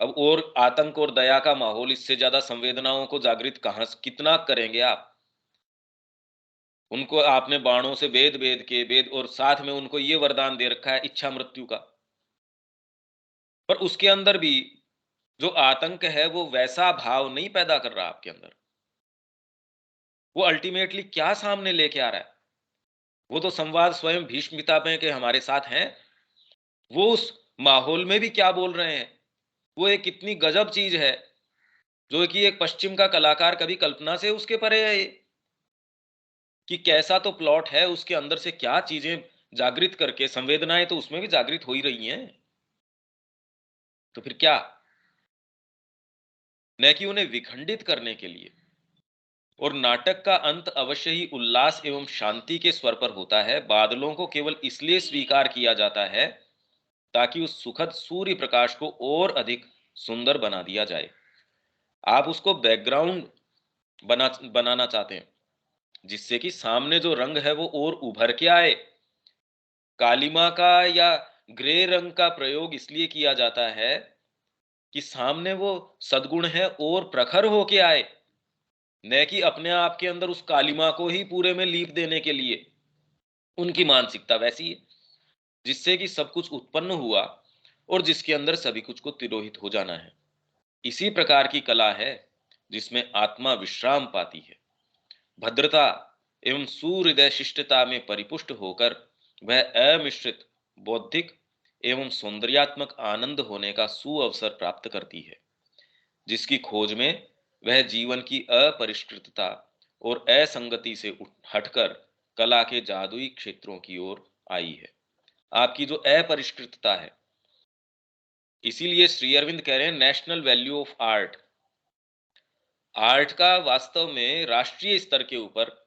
अब और आतंक और दया का माहौल, इससे ज्यादा संवेदनाओं को जागृत कहां, कितना करेंगे आप? उनको आपने बाणों से वेद वेद के वेद, और साथ में उनको ये वरदान दे रखा है इच्छा मृत्यु का। पर उसके अंदर भी जो आतंक है वो वैसा भाव नहीं पैदा कर रहा आपके अंदर। वो अल्टीमेटली क्या सामने लेके आ रहा है? वो तो संवाद स्वयं भीष्म पितामह के हमारे साथ हैं। वो उस माहौल में भी क्या बोल रहे हैं, वो एक कितनी गजब चीज है, जो कि एक पश्चिम का कलाकार कभी कल्पना से उसके परे है ये, कि कैसा तो प्लॉट है, उसके अंदर से क्या चीजें जागृत करके, संवेदनाएं तो उसमें भी जागृत हो ही रही हैं। तो फिर क्या, न कि उन्हें विखंडित करने के लिए। और नाटक का अंत अवश्य ही उल्लास एवं शांति के स्वर पर होता है। बादलों को केवल इसलिए स्वीकार किया जाता है ताकि उस सुखद सूर्य प्रकाश को और अधिक सुंदर बना दिया जाए। आप उसको बैकग्राउंड बनाना चाहते हैं जिससे कि सामने जो रंग है वो और उभर के आए। कालिमा का या ग्रे रंग का प्रयोग इसलिए किया जाता है कि सामने वो सद्गुण है और प्रखर होके आए, न कि अपने आप के अंदर उस कालिमा को ही पूरे में लीप देने के लिए। उनकी मानसिकता वैसी है जिससे कि सब कुछ उत्पन्न हुआ और जिसके अंदर सभी कुछ को तिरोहित हो जाना है। इसी प्रकार की कला है जिसमें आत्मा विश्राम पाती है। भद्रता एवं सुहृदय शिष्टता में परिपुष्ट होकर वह अमिश्रित बौद्धिक एवं सौंदर्यात्मक आनंद होने का सुअवसर प्राप्त करती है, जिसकी खोज में वह जीवन की अपरिष्कृतता और असंगति से हटकर कला के जादुई क्षेत्रों की ओर आई है। आपकी जो अपरिष्कृतता है, इसीलिए श्री अरविंद कह रहे हैं national value of art. Art का वास्तव में राष्ट्रीय स्तर के ऊपर,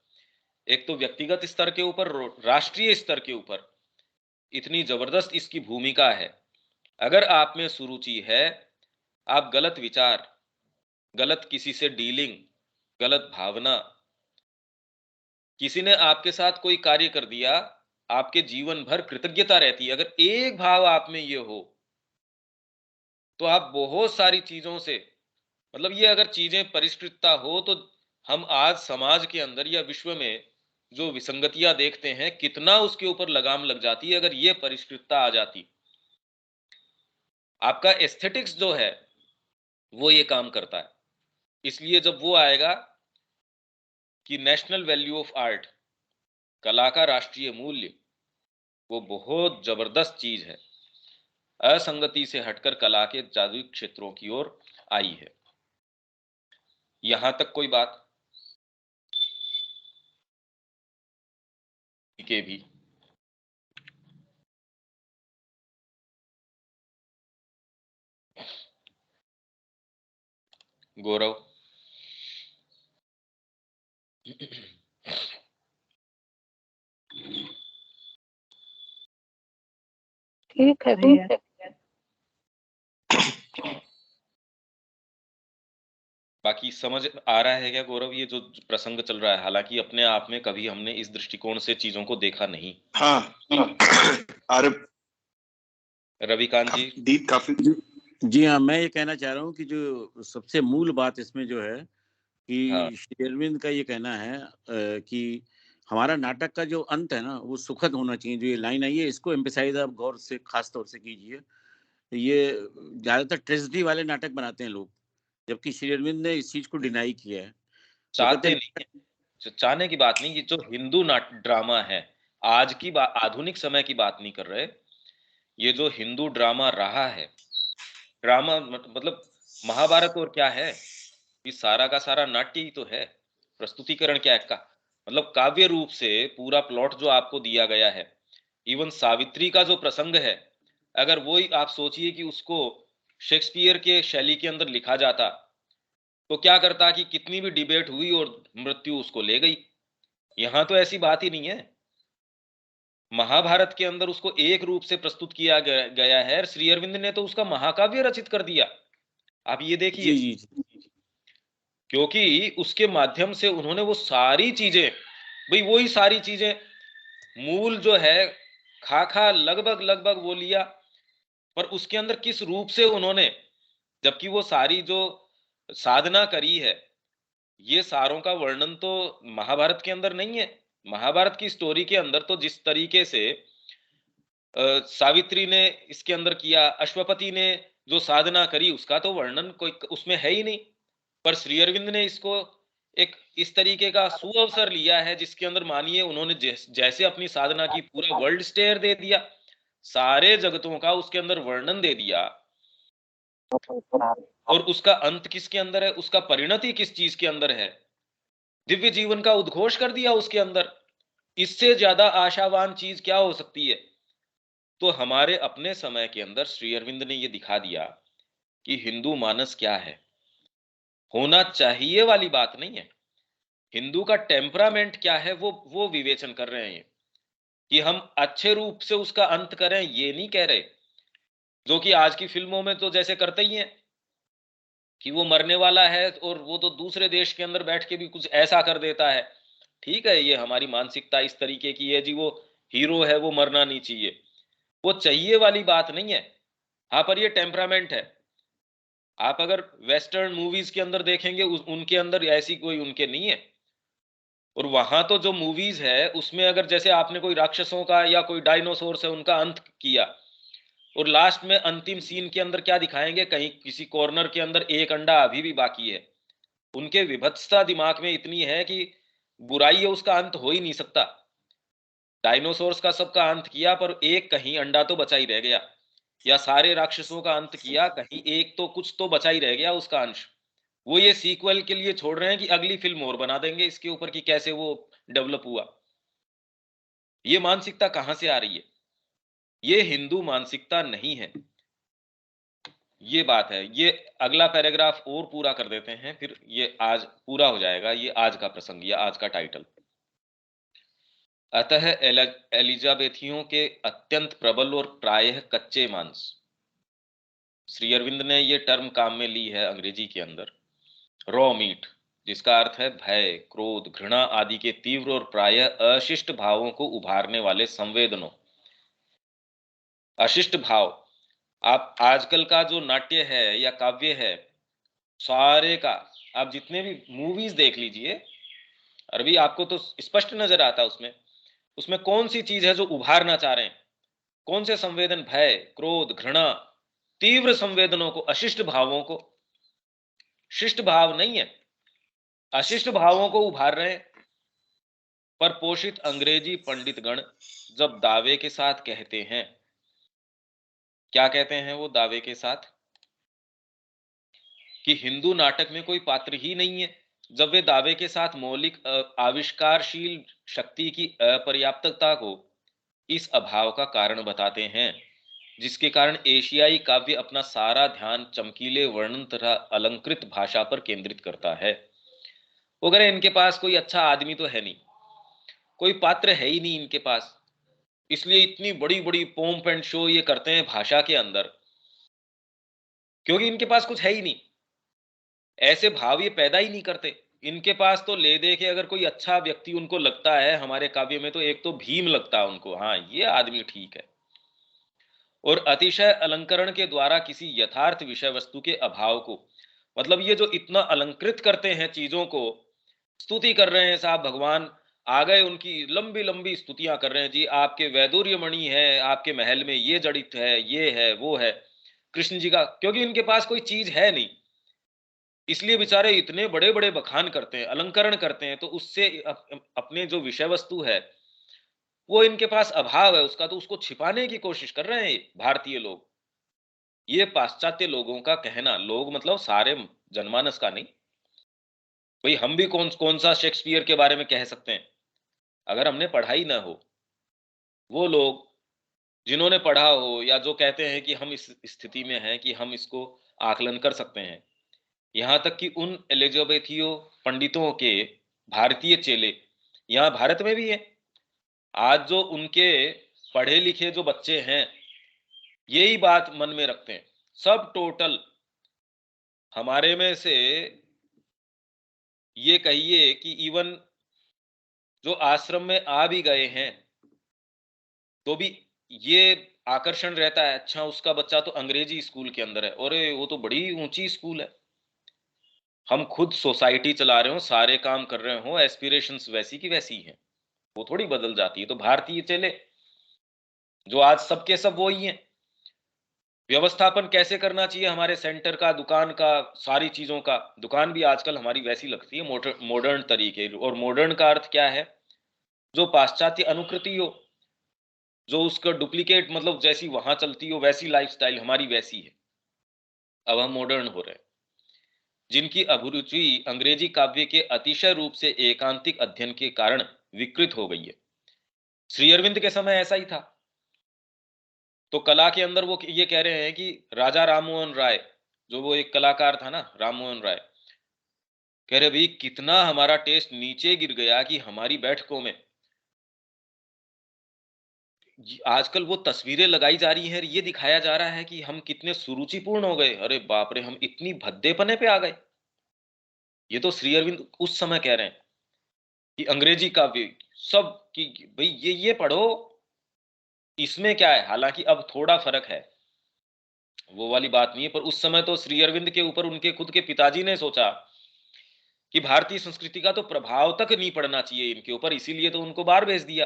एक तो व्यक्तिगत स्तर के ऊपर, राष्ट्रीय स्तर के ऊपर इतनी जबरदस्त इसकी भूमिका है। अगर आप में सुरुचि है, आप गलत विचार, गलत किसी से डीलिंग, गलत भावना, किसी ने आपके साथ कोई कार्य कर दिया, आपके जीवन भर कृतज्ञता रहती है। अगर एक भाव आप में ये हो तो आप बहुत सारी चीजों से, मतलब ये अगर चीजें परिष्कृतता हो तो हम आज समाज के अंदर या विश्व में जो विसंगतियां देखते हैं, कितना उसके ऊपर लगाम लग जाती है अगर ये परिष्कृतता आ जाती। आपका एस्थेटिक्स जो है वो ये काम करता है। इसलिए जब वो आएगा कि नेशनल वैल्यू ऑफ आर्ट, कला का राष्ट्रीय मूल्य, वो बहुत जबरदस्त चीज है। असंगति से हटकर कला के जादुई क्षेत्रों की ओर आई है। यहां तक कोई बात के भी गौरव? ठीक है भैया। बाकी समझ आ रहा है क्या गौरव, ये जो प्रसंग चल रहा है? हालांकि अपने आप में कभी हमने इस दृष्टिकोण से चीजों को देखा नहीं। हाँ अरे रविकांत जी? दीप काफी जी हाँ, मैं ये कहना चाह रहा हूँ कि जो सबसे मूल बात इसमें जो है कि हाँ। श्री अरविंद का ये कहना है कि हमारा नाटक का जो अंत है ना वो सुखद होना चाहिए। जो ये लाइन आई है इसको एम्फेसाइज आप गौर से खास तौर से कीजिए। ये ज्यादातर ट्रेजेडी वाले नाटक बनाते हैं लोग, जबकि श्री अरविंद ने इस चीज को डिनाई किया है। वो कहते चाहते हैं नहीं है, चाहने की बात नहीं। ये जो हिंदू ड्रामा है, आज की बात, आधुनिक समय की बात नहीं कर रहे। ये जो हिंदू ड्रामा रहा है, ड्रामा मतलब महाभारत और क्या है, ये सारा का सारा नाट्य ही तो है। प्रस्तुतिकरण क्या है का, मतलब काव्य रूप से पूरा प्लॉट जो आपको दिया गया है। इवन सावित्री का जो प्रसंग है, अगर वही आप सोचिए कि उसको शेक्सपियर के शैली के अंदर लिखा जाता तो क्या करता कि कितनी भी डिबेट हुई और मृत्यु उसको ले गई। यहां तो ऐसी बात ही नहीं है। महाभारत के अंदर उसको एक रूप से प्रस्तुत किया गया है, श्री अरविंद ने तो उसका महाकाव्य रचित कर दिया। आप ये देखिए, जी जी जी क्योंकि उसके माध्यम से उन्होंने वो सारी चीजें, भाई वही सारी चीजें मूल जो है खाखा लगभग लगभग वो लिया, पर उसके अंदर किस रूप से उन्होंने, जबकि वो सारी जो साधना करी है, ये सारों का वर्णन तो महाभारत के अंदर नहीं है। महाभारत की स्टोरी के अंदर तो जिस तरीके से सावित्री ने इसके अंदर किया, अश्वपति ने जो साधना करी, उसका तो वर्णन कोई उसमें है ही नहीं। पर श्री अरविंद ने इसको एक इस तरीके का सुअवसर लिया है जिसके अंदर मानिए उन्होंने जैसे अपनी साधना की, पूरा वर्ल्ड स्टेयर दे दिया, सारे जगतों का उसके अंदर वर्णन दे दिया। और उसका अंत किसके अंदर है, उसका परिणति किस चीज के अंदर है, दिव्य जीवन का उद्घोष कर दिया उसके अंदर। इससे ज्यादा आशावान चीज क्या हो सकती है? तो हमारे अपने समय के अंदर श्री अरविंद ने यह दिखा दिया कि हिंदू मानस क्या है, होना चाहिए वाली बात नहीं है। हिंदू का टेम्परामेंट क्या है वो विवेचन कर रहे हैं कि हम अच्छे रूप से उसका अंत करें, ये नहीं कह रहे, जो कि आज की फिल्मों में तो जैसे करते ही हैं कि वो मरने वाला है और वो तो दूसरे देश के अंदर बैठ के भी कुछ ऐसा कर देता है। ठीक है, ये हमारी मानसिकता इस तरीके की है जी, वो हीरो है, वो मरना नहीं चाहिए, वो चाहिए वाली बात नहीं है। हाँ, पर ये टेम्परामेंट है। आप अगर वेस्टर्न मूवीज के अंदर देखेंगे उनके अंदर ऐसी कोई उनके नहीं है। और वहां तो जो मूवीज है उसमें अगर जैसे आपने कोई राक्षसों का या कोई डायनासोर से उनका अंत किया और लास्ट में अंतिम सीन के अंदर क्या दिखाएंगे, कहीं किसी कॉर्नर के अंदर एक अंडा अभी भी बाकी है। उनके विभत्सता दिमाग में इतनी है कि बुराई है उसका अंत हो ही नहीं सकता। डायनासोर्स का सबका अंत किया पर एक कहीं अंडा तो बचा ही रह गया, या सारे राक्षसों का अंत किया कहीं एक तो कुछ तो बचा ही रह गया उसका अंश। वो ये सीक्वल के लिए छोड़ रहे हैं कि अगली फिल्म और बना देंगे इसके ऊपर कि कैसे वो डेवलप हुआ। ये मानसिकता कहां से आ रही है? ये हिंदू मानसिकता नहीं है, ये बात है। ये अगला पैराग्राफ और पूरा कर देते हैं, फिर ये आज पूरा हो जाएगा, ये आज का प्रसंग, ये आज का टाइटल। अतः एलिजाबेथियों के अत्यंत प्रबल और प्रायः कच्चे मांस, श्री अरविंद ने ये टर्म काम में ली है अंग्रेजी के अंदर, रॉ मीट, जिसका अर्थ है भय, क्रोध, घृणा आदि के तीव्र और प्रायः अशिष्ट भावों को उभारने वाले संवेदनों। अशिष्ट भाव, आप आजकल का जो नाट्य है या काव्य है, सारे का आप जितने भी मूवीज देख लीजिए, अरबी आपको तो स्पष्ट नजर आता है उसमें। उसमें कौन सी चीज है जो उभारना चाह रहे हैं? कौन से संवेदन? भय, क्रोध, घृणा, तीव्र संवेदनों को, अशिष्ट भावों को। शिष्ट भाव नहीं है, अशिष्ट भावों को उभार रहे हैं। पर पोषित अंग्रेजी पंडितगण जब दावे के साथ कहते हैं, क्या कहते हैं वो दावे के साथ, कि हिंदू नाटक में कोई पात्र ही नहीं है, जब वे दावे के साथ मौलिक आविष्कारशील शक्ति की अपर्याप्तता को इस अभाव का कारण बताते हैं, जिसके कारण एशियाई काव्य अपना सारा ध्यान चमकीले वर्णन तथा अलंकृत भाषा पर केंद्रित करता है। वो कह रहे इनके पास कोई अच्छा आदमी तो है नहीं, कोई पात्र है ही नहीं इनके पास, इसलिए इतनी बड़ी बड़ी पोम्प एंड शो ये करते हैं भाषा के अंदर, क्योंकि इनके पास कुछ है ही नहीं। ऐसे भाव ये पैदा ही नहीं करते। इनके पास तो ले दे के अगर कोई अच्छा व्यक्ति उनको लगता है हमारे काव्य में, तो एक तो भीम लगता है उनको, हाँ ये आदमी ठीक है। और अतिशय अलंकरण के द्वारा किसी यथार्थ विषय वस्तु के अभाव को, मतलब ये जो इतना अलंकृत करते हैं चीजों को, स्तुति कर रहे हैं साहब, भगवान आ गए, उनकी लंबी लंबी स्तुतियां कर रहे हैं जी, आपके वैदुर्य मणि है, आपके महल में ये जड़ित है, ये है, वो है, कृष्ण जी का, क्योंकि इनके पास कोई चीज है नहीं, इसलिए बेचारे इतने बड़े बड़े बखान करते हैं, अलंकरण करते हैं, तो उससे अपने जो विषय वस्तु है वो इनके पास अभाव है उसका, तो उसको छिपाने की कोशिश कर रहे हैं भारतीय लोग। ये पाश्चात्य लोगों का कहना, लोग मतलब सारे जनमानस का नहीं। भाई हम भी कौन कौन सा शेक्सपियर के बारे में कह सकते हैं अगर हमने पढ़ाई ना हो। वो लोग जिन्होंने पढ़ा हो या जो कहते हैं कि हम इस स्थिति में हैं कि हम इसको आकलन कर सकते हैं, यहाँ तक कि उन एलिजाबेथियो पंडितों के भारतीय चेले यहाँ भारत में भी हैं। आज जो उनके पढ़े लिखे जो बच्चे हैं यही बात मन में रखते हैं, सब टोटल हमारे में से ये कहिए कि इवन जो आश्रम में आ भी गए हैं तो भी ये आकर्षण रहता है, अच्छा उसका बच्चा तो अंग्रेजी स्कूल के अंदर है, और वो तो बड़ी ऊंची स्कूल है। हम खुद सोसाइटी चला रहे हो, सारे काम कर रहे हो, एस्पिरेशंस वैसी की वैसी हैं, वो थोड़ी बदल जाती है। तो भारतीय चले जो आज सबके सब वो ही हैं। व्यवस्थापन कैसे करना चाहिए हमारे सेंटर का, दुकान का, सारी चीजों का, दुकान भी आजकल हमारी वैसी लगती है मॉडर्न तरीके। और मॉडर्न का अर्थ क्या है? जो पाश्चात्य अनुकृति हो, जो उसका डुप्लीकेट, मतलब जैसी वहां चलती हो वैसी लाइफस्टाइल हमारी वैसी है। अब हम मॉडर्न हो रहे हैं। जिनकी अभिरुचि अंग्रेजी काव्य के अतिशय रूप से एकांतिक अध्ययन के कारण विकृत हो गई है। श्री अरविंद के समय ऐसा ही था। तो कला के अंदर वो ये कह रहे हैं कि राजा राममोहन राय, जो वो एक कलाकार था ना, राममोहन राय, कह रहे भाई कितना हमारा टेस्ट नीचे गिर गया कि हमारी बैठकों में आजकल वो तस्वीरें लगाई जा रही हैं, ये दिखाया जा रहा है कि हम कितने सुरुचिपूर्ण हो गए। अरे बाप रे, हम इतनी भद्देपने पे आ गए। ये तो श्री अरविंद उस समय कह रहे हैं कि अंग्रेजी काव्य सब कि भाई ये पढ़ो, इसमें क्या है। हालांकि अब थोड़ा फर्क है, वो वाली बात नहीं है, पर उस समय तो श्री अरविंद के ऊपर उनके खुद के पिताजी ने सोचा कि भारतीय संस्कृति का तो प्रभाव तक नहीं पड़ना चाहिए इनके ऊपर, इसीलिए तो उनको बाहर भेज दिया।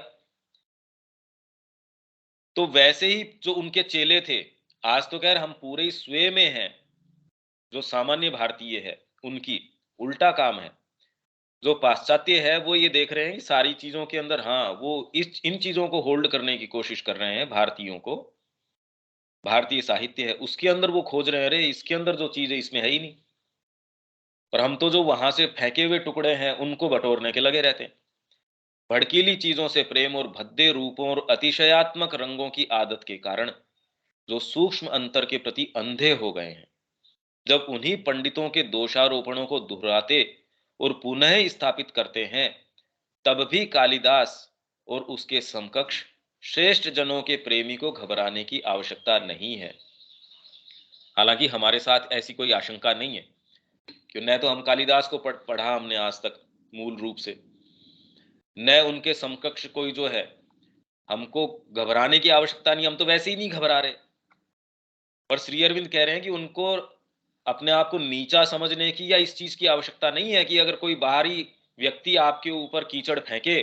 तो वैसे ही जो उनके चेले थे, आज तो खैर हम पूरे स्वयं में हैं, जो सामान्य भारतीय है उनकी उल्टा काम है। जो पाश्चात्य है वो ये देख रहे हैं कि सारी चीजों के अंदर, हाँ वो इन चीजों को होल्ड करने की कोशिश कर रहे हैं। भारतीयों को, भारतीय साहित्य है उसके अंदर वो खोज रहे हैं, अरे इसके अंदर जो चीज है इसमें है ही नहीं। पर हम तो जो वहां से फेंके हुए टुकड़े हैं उनको बटोरने के लगे रहते हैं। भड़कीली चीजों से प्रेम और भद्दे रूपों और अतिशयात्मक रंगों की आदत के कारण जो सूक्ष्म अंतर के प्रति अंधे हो गए हैं, जब उन्हीं पंडितों के दोषारोपणों को दोहराते और पुनः स्थापित करते हैं, तब भी कालिदास और उसके समकक्ष श्रेष्ठ जनों के प्रेमी को घबराने की आवश्यकता नहीं है। हालांकि हमारे साथ ऐसी कोई आशंका नहीं है, क्यों न तो हम कालिदास को पढ़ा हमने आज तक मूल रूप से, न उनके समकक्ष कोई जो है। हमको घबराने की आवश्यकता नहीं, हम तो वैसे ही नहीं घबरा रहे। पर श्री अरविंद कह रहे हैं कि उनको अपने आप को नीचा समझने की या इस चीज की आवश्यकता नहीं है कि अगर कोई बाहरी व्यक्ति आपके ऊपर कीचड़ फेंके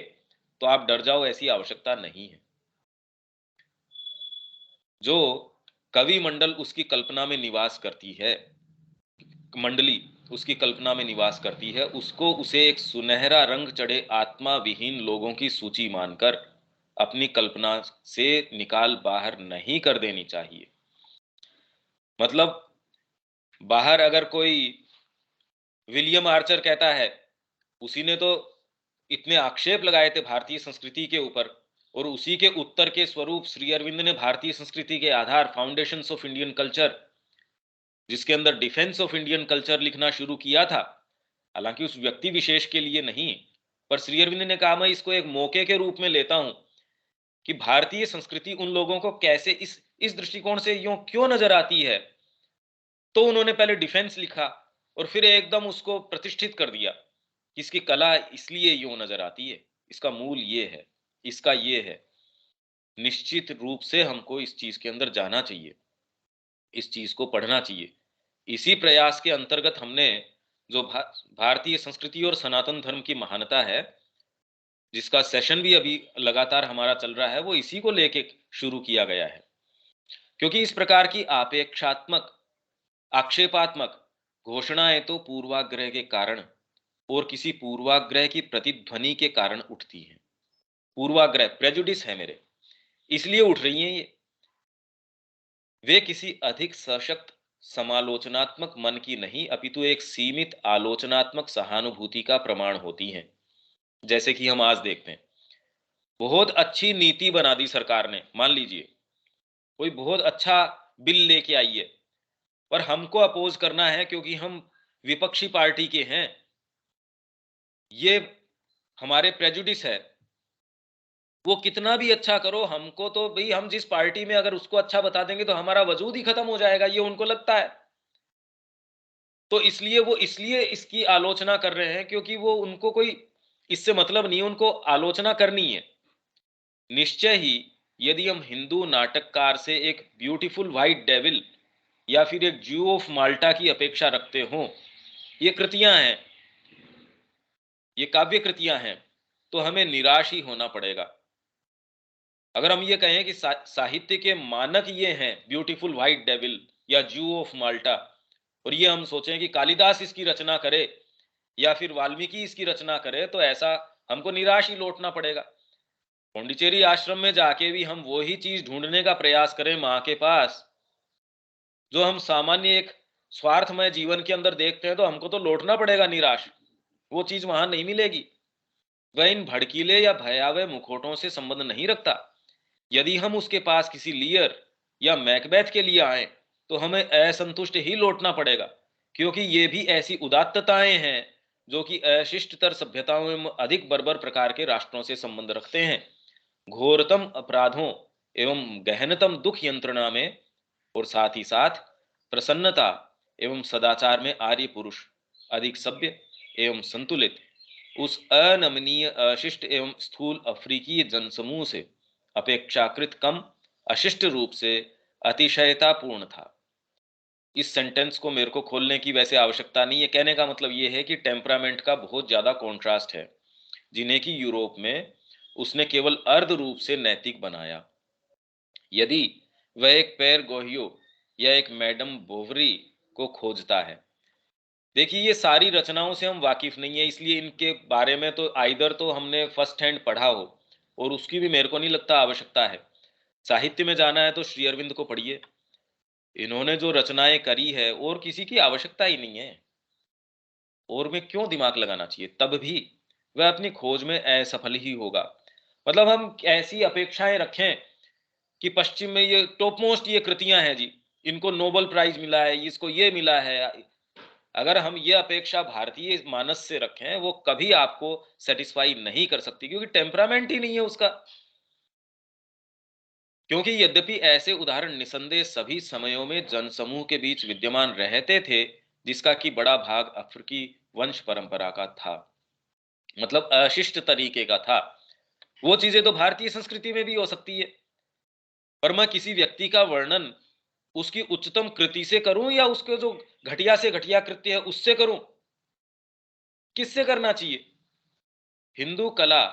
तो आप डर जाओ, ऐसी आवश्यकता नहीं है। जो कवि मंडल उसकी कल्पना में निवास करती है, मंडली उसकी कल्पना में निवास करती है, उसको उसे एक सुनहरा रंग चढ़े आत्मा विहीन लोगों की सूची मानकर अपनी कल्पना से निकाल बाहर नहीं कर देनी चाहिए। मतलब बाहर अगर कोई विलियम आर्चर कहता है, उसी ने तो इतने आक्षेप लगाए थे भारतीय संस्कृति के ऊपर, और उसी के उत्तर के स्वरूप श्री अरविंद ने भारतीय संस्कृति के आधार फाउंडेशंस ऑफ इंडियन कल्चर, जिसके अंदर डिफेंस ऑफ इंडियन कल्चर लिखना शुरू किया था। हालांकि उस व्यक्ति विशेष के लिए नहीं, पर श्री अरविंद ने कहा मैं इसको एक मौके के रूप में लेता हूं कि भारतीय संस्कृति उन लोगों को कैसे इस दृष्टिकोण से यूं क्यों नजर आती है। तो उन्होंने पहले डिफेंस लिखा और फिर एकदम उसको प्रतिष्ठित कर दिया कि इसकी कला इसलिए यूं नजर आती है, इसका मूल ये है, इसका ये है। निश्चित रूप से हमको इस चीज के अंदर जाना चाहिए, इस चीज को पढ़ना चाहिए। इसी प्रयास के अंतर्गत हमने जो भारतीय संस्कृति और सनातन धर्म की महानता है, जिसका सेशन भी अभी लगातार हमारा चल रहा है, वो इसी को लेके शुरू किया गया है। क्योंकि इस प्रकार की आपेक्षात्मक आक्षेपात्मक घोषणाएं तो पूर्वाग्रह के कारण और किसी पूर्वाग्रह की प्रतिध्वनि के कारण उठती हैं। पूर्वाग्रह प्रेजुडिस है मेरे, इसलिए उठ रही हैं ये। वे किसी अधिक सशक्त समालोचनात्मक मन की नहीं, अपितु एक सीमित आलोचनात्मक सहानुभूति का प्रमाण होती हैं। जैसे कि हम आज देखते हैं, बहुत अच्छी नीति बना दी सरकार ने, मान लीजिए कोई बहुत अच्छा बिल लेके आई है, पर हमको अपोज करना है क्योंकि हम विपक्षी पार्टी के हैं, ये हमारे प्रेजुडिस है। वो कितना भी अच्छा करो, हमको तो भाई हम जिस पार्टी में अगर उसको अच्छा बता देंगे तो हमारा वजूद ही खत्म हो जाएगा, ये उनको लगता है। तो इसलिए वो इसकी आलोचना कर रहे हैं, क्योंकि वो उनको कोई इससे मतलब नहीं, उनको आलोचना करनी है। निश्चय ही यदि हम हिंदू नाटककार से एक ब्यूटीफुल व्हाइट डेविल या फिर एक ज्यू ऑफ माल्टा की अपेक्षा रखते हो, ये कृतियां हैं, ये काव्य कृतियां हैं, तो हमें निराश ही होना पड़ेगा। अगर हम ये कहें कि साहित्य के मानक ये हैं ब्यूटीफुल व्हाइट डेविल या ज्यू ऑफ माल्टा, और ये हम सोचें कि कालिदास इसकी रचना करे या फिर वाल्मीकि इसकी रचना करे, तो ऐसा हमको निराश ही लौटना पड़ेगा। पौंडीचेरी आश्रम में जाके भी हम वही चीज ढूंढने का प्रयास करें माँ के पास, जो हम सामान्य एक स्वार्थमय जीवन के अंदर देखते हैं, तो हमको तो लौटना पड़ेगा निराश। वो चीज वहां नहीं मिलेगी। वह इन भड़कीले या भयावह मुखौटों से संबंध नहीं रखता। यदि हम उसके पास किसी लियर या मैकबेथ के लिए आए तो हमें असंतुष्ट ही लौटना पड़ेगा, क्योंकि ये भी ऐसी उदात्तताएं हैं जो कि अशिष्टतर सभ्यताओं एवं अधिक बर्बर प्रकार के राष्ट्रों से संबंध रखते हैं, घोरतम अपराधों एवं गहनतम दुख यंत्रणा में, और साथ ही साथ प्रसन्नता एवं सदाचार में आर्य पुरुष अधिक सभ्य एवं संतुलित उस अनमनीय अशिष्ट एवं स्थूल अफ्रीकी जनसमूह से अपेक्षाकृत कम अशिष्ट रूप से अतिशयतापूर्ण था। इस सेंटेंस को मेरे को खोलने की वैसे आवश्यकता नहीं है। कहने का मतलब ये है कि टेम्परामेंट का बहुत ज्यादा कॉन्ट्रास्ट है, जिन्हें कि यूरोप में उसने केवल अर्ध रूप से नैतिक बनाया। यदि वह एक पैर गोहियो या एक मैडम बोवरी को खोजता है, देखिए ये सारी रचनाओं से हम वाकिफ नहीं है, इसलिए इनके बारे में तो आइदर तो हमने फर्स्ट हैंड पढ़ा हो, और उसकी भी मेरे को नहीं लगता आवश्यकता है। साहित्य में जाना है तो श्री अरविंद को पढ़िए, इन्होंने जो रचनाएं करी है और किसी की आवश्यकता ही नहीं है, और में क्यों दिमाग लगाना चाहिए, तब भी वह अपनी खोज में असफल ही होगा। मतलब हम ऐसी अपेक्षाएं रखें कि पश्चिम में ये टॉप मोस्ट ये कृतियां हैं जी, इनको नोबेल प्राइज मिला है, इसको ये मिला है, अगर हम ये अपेक्षा भारतीय मानस से रखें, वो कभी आपको सेटिस्फाई नहीं कर सकती, क्योंकि टेम्परामेंट ही नहीं है उसका। क्योंकि यद्यपि ऐसे उदाहरण निसंदेह सभी समयों में जनसमूह के बीच विद्यमान रहते थे, जिसका कि बड़ा भाग अफ्रीकी वंश परंपरा का था, मतलब अशिष्ट तरीके का था। वो चीजें तो भारतीय संस्कृति में भी हो सकती है, पर मैं किसी व्यक्ति का वर्णन उसकी उच्चतम कृति से करूं या उसके जो घटिया से घटिया कृत्य है उससे करूं, किससे करना चाहिए? हिंदू कला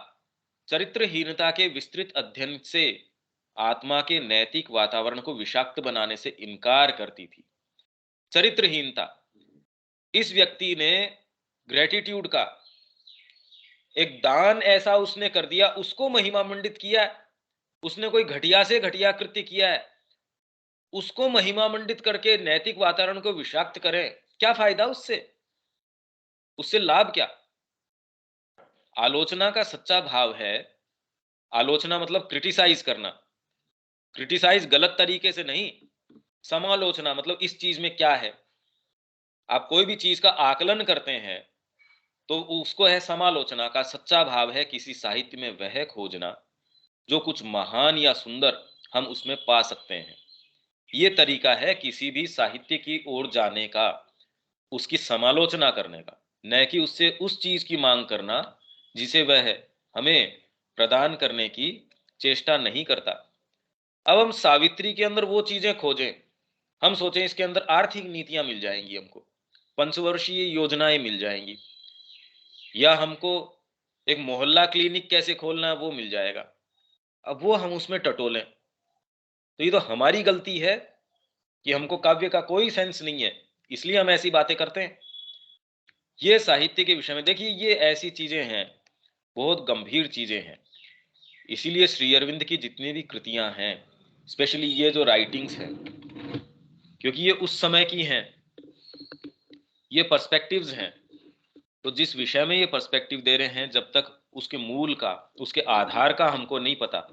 चरित्रहीनता के विस्तृत अध्ययन से आत्मा के नैतिक वातावरण को विषाक्त बनाने से इनकार करती थी। चरित्रहीनता, इस व्यक्ति ने ग्रेटिट्यूड का एक दान ऐसा उसने कर दिया, उसको महिमा मंडित किया है, उसने कोई घटिया से घटिया कृत्य किया है, उसको महिमा मंडित करके नैतिक वातावरण को विषाक्त करें, क्या फायदा उससे? उससे लाभ क्या? आलोचना का सच्चा भाव है, आलोचना मतलब क्रिटिसाइज करना, क्रिटिसाइज गलत तरीके से नहीं, समालोचना मतलब इस चीज में क्या है। आप कोई भी चीज का आकलन करते हैं तो उसको है समालोचना का सच्चा भाव है किसी साहित्य में वह खोजना जो कुछ महान या सुंदर हम उसमें पा सकते हैं। ये तरीका है किसी भी साहित्य की ओर जाने का, उसकी समालोचना करने का, न कि उससे उस चीज की मांग करना जिसे वह हमें प्रदान करने की चेष्टा नहीं करता। अब हम सावित्री के अंदर वो चीजें खोजें, हम सोचें इसके अंदर आर्थिक नीतियां मिल जाएंगी, हमको पंचवर्षीय योजनाएं मिल जाएंगी, या हमको एक मोहल्ला क्लिनिक कैसे खोलना है वो मिल जाएगा, अब वो हम उसमें टटोलें, तो ये तो हमारी गलती है कि हमको काव्य का कोई सेंस नहीं है, इसलिए हम ऐसी बातें करते हैं। ये साहित्य के विषय में देखिए, ये ऐसी चीजें हैं, बहुत गंभीर चीजें हैं। इसीलिए श्री अरविंद की जितनी भी कृतियां हैं, स्पेशली ये जो राइटिंग्स हैं, क्योंकि ये उस समय की हैं, ये पर्सपेक्टिव्स हैं, तो जिस विषय में ये पर्सपेक्टिव दे रहे हैं, जब तक उसके मूल का, उसके आधार का हमको नहीं पता,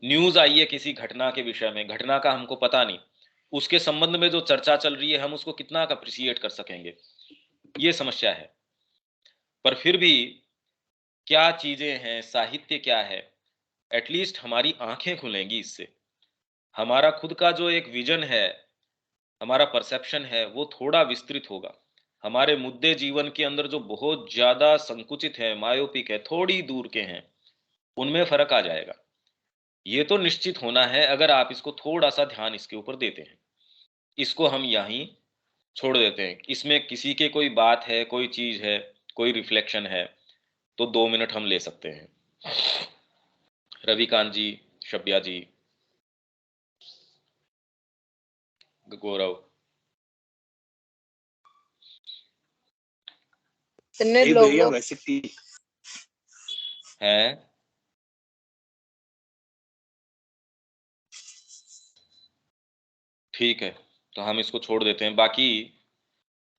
न्यूज आई है किसी घटना के विषय में, घटना का हमको पता नहीं, उसके संबंध में जो चर्चा चल रही है हम उसको कितना अप्रिशिएट कर सकेंगे, ये समस्या है। पर फिर भी क्या चीजें हैं, साहित्य क्या है, एटलीस्ट हमारी आंखें खुलेंगी इससे, हमारा खुद का जो एक विजन है, हमारा परसेप्शन है वो थोड़ा विस्तृत होगा, हमारे मुद्दे जीवन के अंदर जो बहुत ज्यादा संकुचित है, मायोपिक है, थोड़ी दूर के हैं, उनमें फर्क आ जाएगा। ये तो निश्चित होना है अगर आप इसको थोड़ा सा ध्यान इसके ऊपर देते हैं। इसको हम यहीं छोड़ देते हैं, इसमें किसी के कोई बात है, कोई चीज है, कोई रिफ्लेक्शन है, तो 2 मिनट हम ले सकते हैं। रविकांत जी, शब्या जी, गौरव, कितने नहीं लोग भैया हो? वैसे ठीक हैं? ठीक है, तो हम इसको छोड़ देते हैं। बाकी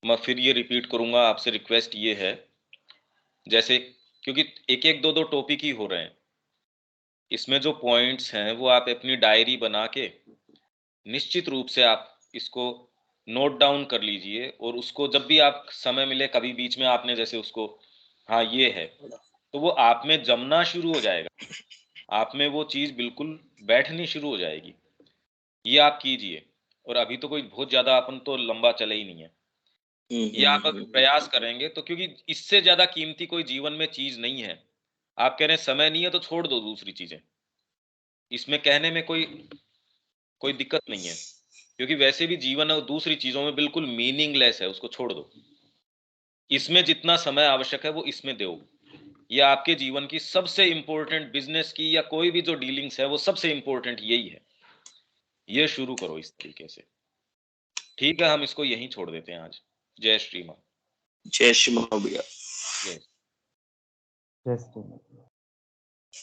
मैं फिर ये रिपीट करूंगा, आपसे रिक्वेस्ट ये है, जैसे क्योंकि एक एक दो दो टॉपिक ही हो रहे हैं, इसमें जो पॉइंट्स हैं वो आप अपनी डायरी बना के निश्चित रूप से आप इसको नोट डाउन कर लीजिए और उसको जब भी आप समय मिले कभी बीच में आपने जैसे उसको हाँ ये है, तो वो आप में जमना शुरू हो जाएगा। आप में वो चीज़ बिल्कुल बैठनी शुरू हो जाएगी। ये आप कीजिए और अभी तो कोई बहुत ज़्यादा अपन तो लंबा चले ही नहीं है। ये आप अगर प्रयास करेंगे तो क्योंकि इससे ज़्यादा कीमती कोई जीवन में चीज़ नहीं है। आप कह रहे हैं समय नहीं है तो छोड़ दो दूसरी चीज़ें। इसमें कहने में कोई दिक्कत नहीं है। क्योंकि वैसे भी जीवन और दूसरी चीज़ों में बिल्कुल मीनिंगलेस है, उसको छोड़ दो। इसमें जितना समय आवश्यक है वो इसमें दो। ये आपके जीवन की सबसे इम्पोर्टेंट बिज़नेस की या कोई भी जो डीलिंग्स है वो सबसे इम्पोर्टेंट यही है। ये शुरू करो इस तरीके से। ठीक है, हम इसको यहीं छोड़ देते हैं आज। जय श्री माँ। जय श्री माँ भैया। जय जय श्री राम।